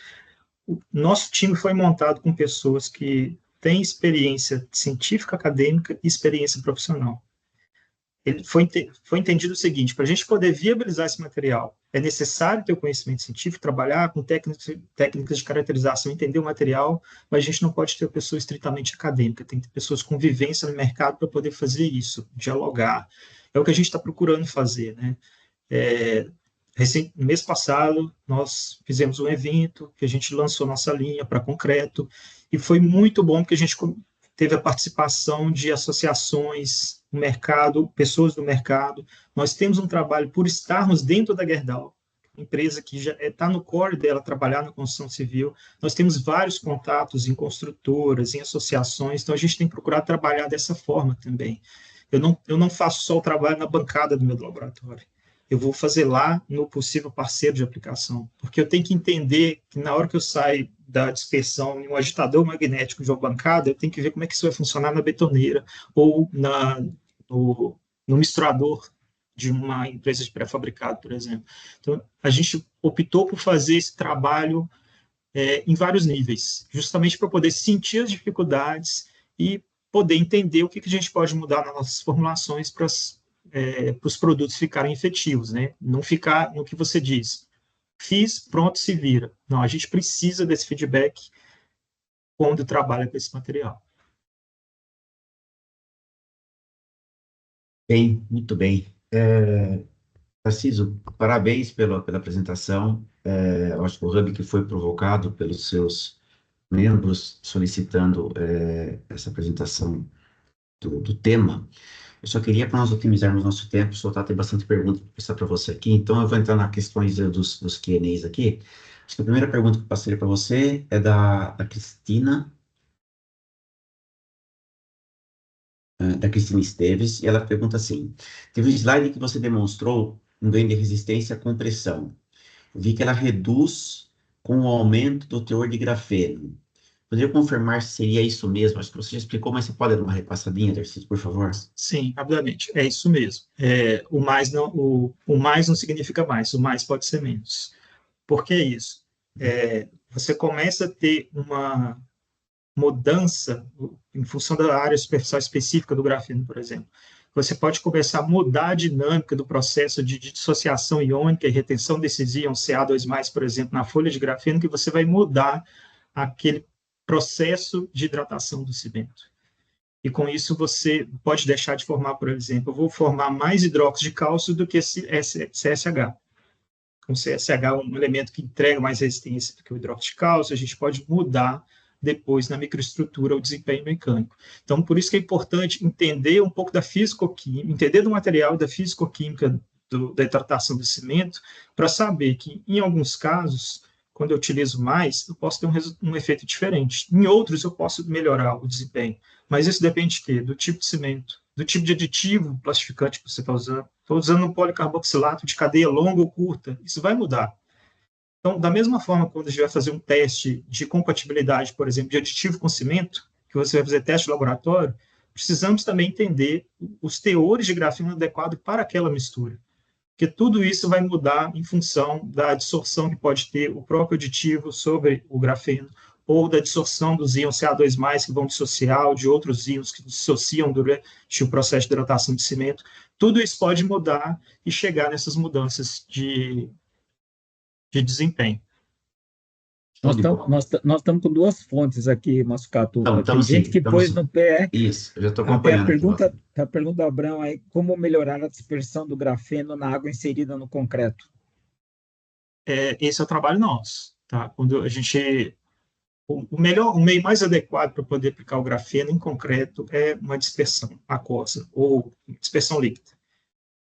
O nosso time foi montado com pessoas que têm experiência científica, acadêmica e experiência profissional. Foi entendido o seguinte: para a gente poder viabilizar esse material, é necessário ter o conhecimento científico, trabalhar com técnicas de caracterização, entender o material, mas a gente não pode ter pessoa estritamente acadêmica, tem que ter pessoas com vivência no mercado para poder fazer isso, dialogar. É o que a gente está procurando fazer, né? No mês passado, nós fizemos um evento que a gente lançou nossa linha para concreto, e foi muito bom porque a gente teve a participação de associações, do mercado, pessoas do mercado. Nós temos um trabalho por estarmos dentro da Gerdau, empresa que já está no core dela trabalhar na construção civil. Nós temos vários contatos em construtoras, em associações, então a gente tem procurado trabalhar dessa forma também. Eu não faço só o trabalho na bancada do meu laboratório. Eu vou fazer lá no possível parceiro de aplicação, porque eu tenho que entender que na hora que eu saio da dispersão em um agitador magnético de uma bancada, eu tenho que ver como é que isso vai funcionar na betoneira ou no misturador de uma empresa de pré-fabricado, por exemplo. Então, a gente optou por fazer esse trabalho em vários níveis, justamente para poder sentir as dificuldades e poder entender o que a gente pode mudar nas nossas formulações para os produtos ficarem efetivos, né? Não ficar no que você diz. Fiz, pronto, se vira. Não, a gente precisa desse feedback quando trabalha com esse material. Bem, muito bem. Tarcísio, parabéns pela apresentação. Eu acho que o Hub que foi provocado pelos seus membros solicitando essa apresentação do tema. Eu só queria, para nós otimizarmos nosso tempo, soltar, tem bastante pergunta para passar para você aqui, então eu vou entrar nas questões dos Q&As aqui. Acho que a primeira pergunta que eu passei para você é da Cristina, da Cristina Esteves, e ela pergunta assim: teve um slide que você demonstrou um ganho de resistência à compressão. Eu vi que ela reduz com o aumento do teor de grafeno. Poderia confirmar se seria isso mesmo? Acho que você já explicou, mas você pode dar uma repassadinha, Tarcísio, por favor? Sim, rapidamente. É isso mesmo. O mais não significa mais, o mais pode ser menos. Por que isso? Você começa a ter uma mudança em função da área superficial específica do grafeno, por exemplo. Você pode começar a mudar a dinâmica do processo de dissociação iônica e retenção desses íons Ca2+, por exemplo, na folha de grafeno, que você vai mudar aquele processo de hidratação do cimento. E com isso você pode deixar de formar, por exemplo, eu vou formar mais hidróxido de cálcio do que CSH. O CSH é um elemento que entrega mais resistência do que o hidróxido de cálcio, a gente pode mudar depois na microestrutura o desempenho mecânico. Então, por isso que é importante entender um pouco da fisicoquímica, entender do material e da fisicoquímica da hidratação do cimento, para saber que, em alguns casos, quando eu utilizo mais, eu posso ter um efeito diferente. Em outros, eu posso melhorar o desempenho. Mas isso depende de quê? Do tipo de cimento, do tipo de aditivo plastificante que você está usando. Estou usando um policarboxilato de cadeia longa ou curta. Isso vai mudar. Então, da mesma forma, quando a gente vai fazer um teste de compatibilidade, por exemplo, de aditivo com cimento, que você vai fazer teste de laboratório, precisamos também entender os teores de grafeno adequado para aquela mistura. Porque tudo isso vai mudar em função da adsorção que pode ter o próprio aditivo sobre o grafeno, ou da dissolução dos íons Ca2+, que vão dissociar, ou de outros íons que dissociam durante o processo de hidratação de cimento. Tudo isso pode mudar e chegar nessas mudanças de desempenho. Nós estamos com duas fontes aqui, Mascato. Tem gente que pôs no pé. Isso, eu já estou acompanhando. A pergunta do Abrão aí: como melhorar a dispersão do grafeno na água inserida no concreto? Esse é o trabalho nosso. Tá? Quando a gente o meio mais adequado para poder aplicar o grafeno em concreto é uma dispersão aquosa ou dispersão líquida.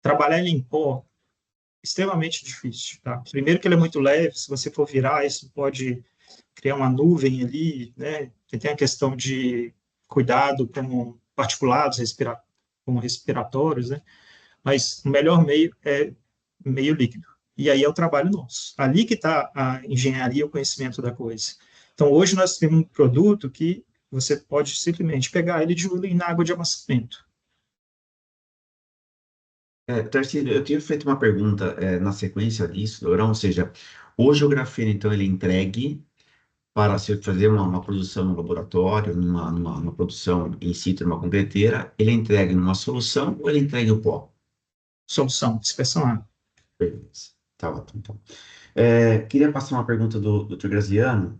Trabalhar ele em pó é extremamente difícil, tá? Primeiro que ele é muito leve, se você for virar, isso pode criar uma nuvem ali, né? Que tem a questão de cuidado com particulados com respiratórios, né? Mas o melhor meio é meio líquido. E aí é o trabalho nosso. Ali que está a engenharia, o conhecimento da coisa. Então, hoje nós temos um produto que você pode simplesmente pegar ele e diluir na água de amassamento. Tarcísio, eu tinha feito uma pergunta na sequência disso, Dourão, ou seja, hoje o grafeno, então, ele é entregue para se fazer uma produção no laboratório, numa produção in situ, numa concreteira, ele é entregue numa solução ou ele é entregue o pó? Solução, dispersão água. Beleza, tá ótimo, então. Queria passar uma pergunta do Dr. Graziano.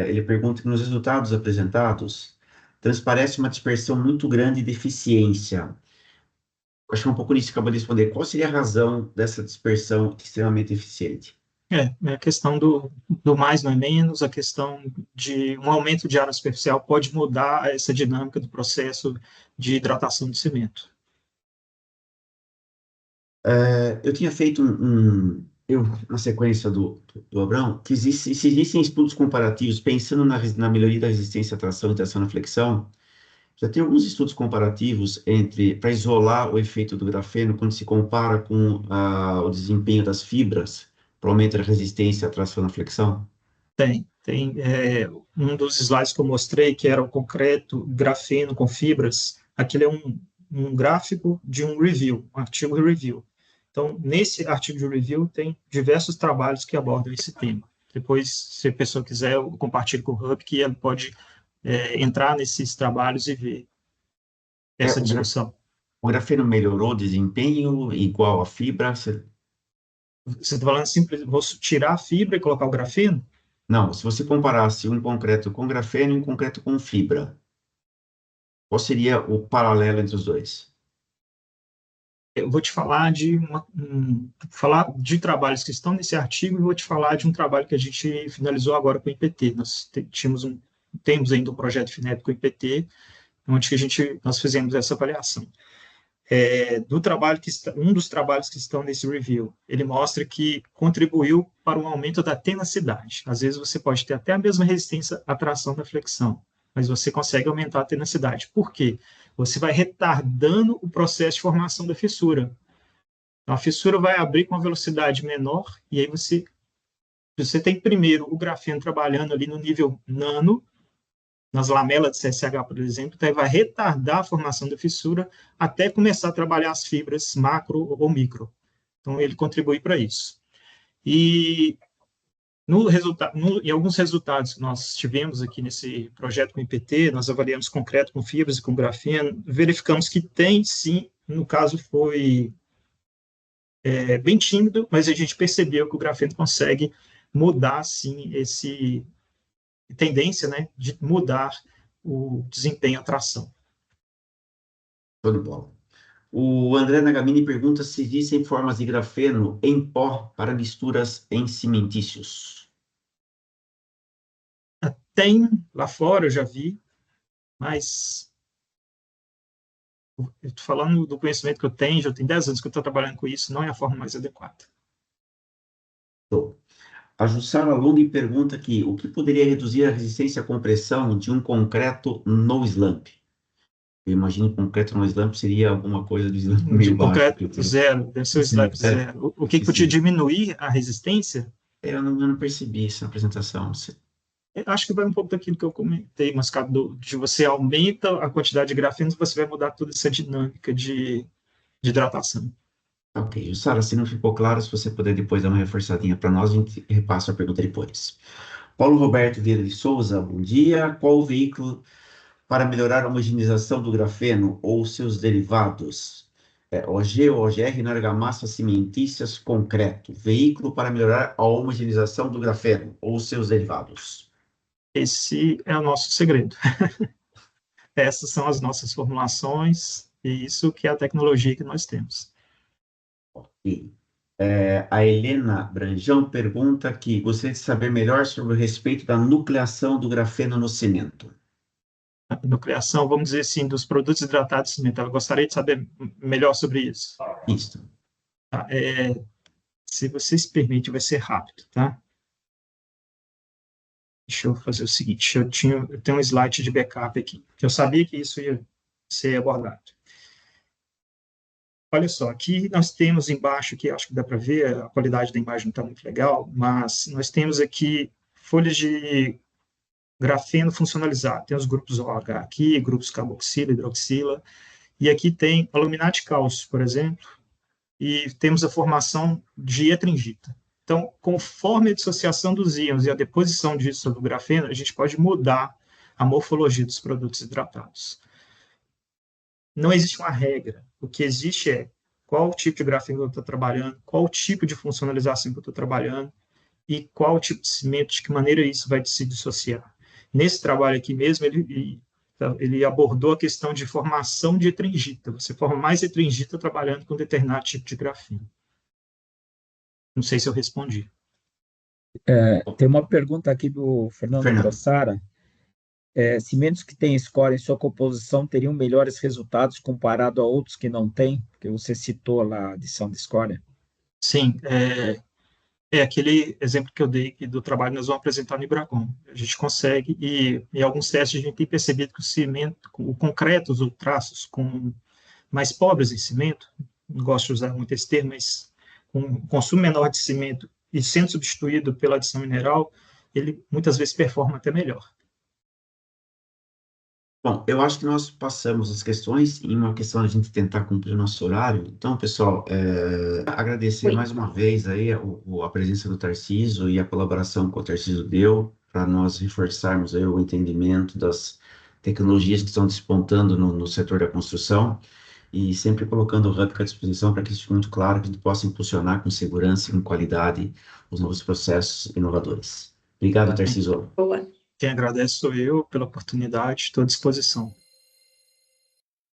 Ele pergunta que nos resultados apresentados transparece uma dispersão muito grande de eficiência. Acho que é um pouco nisso que acabou de responder. Qual seria a razão dessa dispersão extremamente eficiente? É a questão do mais não é menos, a questão de um aumento de área superficial pode mudar essa dinâmica do processo de hidratação do cimento. Eu tinha feito na sequência do Abrão, que se existem estudos comparativos pensando na melhoria da resistência à tração e tração na flexão, já tem alguns estudos comparativos para isolar o efeito do grafeno quando se compara com o desempenho das fibras para aumento da resistência à tração na flexão? Tem um dos slides que eu mostrei, que era o concreto, grafeno com fibras, aquele é um gráfico de um review, um artigo de review. Então, nesse artigo de review, tem diversos trabalhos que abordam esse tema. Depois, se a pessoa quiser, eu compartilho com o Hub, que ele pode entrar nesses trabalhos e ver essa discussão. O grafeno melhorou o desempenho igual à fibra? Você está falando simples, vou tirar a fibra e colocar o grafeno? Não, se você comparasse um concreto com grafeno e um concreto com fibra, qual seria o paralelo entre os dois? Eu vou te falar falar de trabalhos que estão nesse artigo e vou te falar de um trabalho que a gente finalizou agora com o IPT. Nós temos ainda um projeto FINEP com o IPT, onde nós fizemos essa avaliação. Um dos trabalhos que estão nesse review, ele mostra que contribuiu para o aumento da tenacidade. Às vezes você pode ter até a mesma resistência à tração da flexão, mas você consegue aumentar a tenacidade. Por quê? Você vai retardando o processo de formação da fissura. Então, a fissura vai abrir com uma velocidade menor, e aí você tem primeiro o grafeno trabalhando ali no nível nano, nas lamelas de CSH, por exemplo, então vai retardar a formação da fissura até começar a trabalhar as fibras macro ou micro. Então, ele contribui para isso. E em alguns resultados que nós tivemos aqui nesse projeto com o IPT, nós avaliamos concreto com fibras e com grafeno, verificamos que tem, sim, no caso foi bem tímido, mas a gente percebeu que o grafeno consegue mudar, sim, esse tendência, né, de mudar o desempenho, a tração. Show de bola. O André Nagamini pergunta se existem formas de grafeno em pó para misturas em cimentícios. Tem, lá fora eu já vi, mas eu estou falando do conhecimento que eu tenho, já tem 10 anos que eu estou trabalhando com isso, não é a forma mais adequada. A Jussara Lung pergunta aqui, o que poderia reduzir a resistência à compressão de um concreto no slump? Eu imagino que concreto no slump seria alguma coisa do slump meio baixo. Concreto zero, deve ser o slump zero. O que podia diminuir a resistência? Eu não percebi isso na apresentação. Acho que vai um pouco daquilo que eu comentei, mas de você aumenta a quantidade de grafenos, você vai mudar toda essa dinâmica de hidratação. Ok, Jussara, se não ficou claro, se você puder depois dar uma reforçadinha para nós, a gente repassa a pergunta depois. Paulo Roberto Vieira de Souza, bom dia. Qual o veículo para melhorar a homogeneização do grafeno ou seus derivados? OG ou OGR na argamassa cimentícias concreto. Veículo para melhorar a homogeneização do grafeno ou seus derivados. Esse é o nosso segredo. Essas são as nossas formulações e isso que é a tecnologia que nós temos. Ok. A Helena Branjão pergunta aqui, gostaria de saber melhor sobre o respeito da nucleação do grafeno no cimento. A nucleação, vamos dizer assim, dos produtos hidratados de cimento. Eu gostaria de saber melhor sobre isso. Isso. Tá? Se vocês permitem, vai ser rápido, tá? Deixa eu fazer o seguinte, eu tenho um slide de backup aqui, que eu sabia que isso ia ser abordado. Olha só, aqui nós temos embaixo, que acho que dá para ver, a qualidade da imagem não está muito legal, mas nós temos aqui folhas de grafeno funcionalizado. Tem os grupos OH aqui, grupos carboxila, hidroxila, e aqui tem aluminato de cálcio, por exemplo, e temos a formação de etringita. Então, conforme a dissociação dos íons e a deposição disso do grafeno, a gente pode mudar a morfologia dos produtos hidratados. Não existe uma regra. O que existe é qual tipo de grafeno eu estou trabalhando, qual tipo de funcionalização que eu estou trabalhando e qual tipo de cimento, de que maneira isso vai se dissociar. Nesse trabalho aqui mesmo, ele abordou a questão de formação de etringita. Você forma mais etringita trabalhando com determinado tipo de grafeno. Não sei se eu respondi. Tem uma pergunta aqui do Fernando Grossara. Cimentos que têm score em sua composição teriam melhores resultados comparado a outros que não têm? Porque você citou lá a adição de score. Sim, aquele exemplo que eu dei do trabalho que nós vamos apresentar no Ibracon. A gente consegue, e em alguns testes a gente tem percebido que o cimento, o concreto, os traços mais pobres em cimento, não gosto de usar muito esse termo, mas com consumo menor de cimento e sendo substituído pela adição mineral, ele muitas vezes performa até melhor. Bom, eu acho que nós passamos as questões, e uma questão a gente tentar cumprir o nosso horário. Então, pessoal, agradecer mais uma vez aí a presença do Tarcísio e a colaboração que o Tarcísio deu para nós reforçarmos aí o entendimento das tecnologias que estão despontando no setor da construção e sempre colocando o Hub à disposição para que isso fique muito claro, que a gente possa impulsionar com segurança e com qualidade os novos processos inovadores. Obrigado, Tarcísio. Boa. Quem agradece sou eu pela oportunidade, estou à disposição.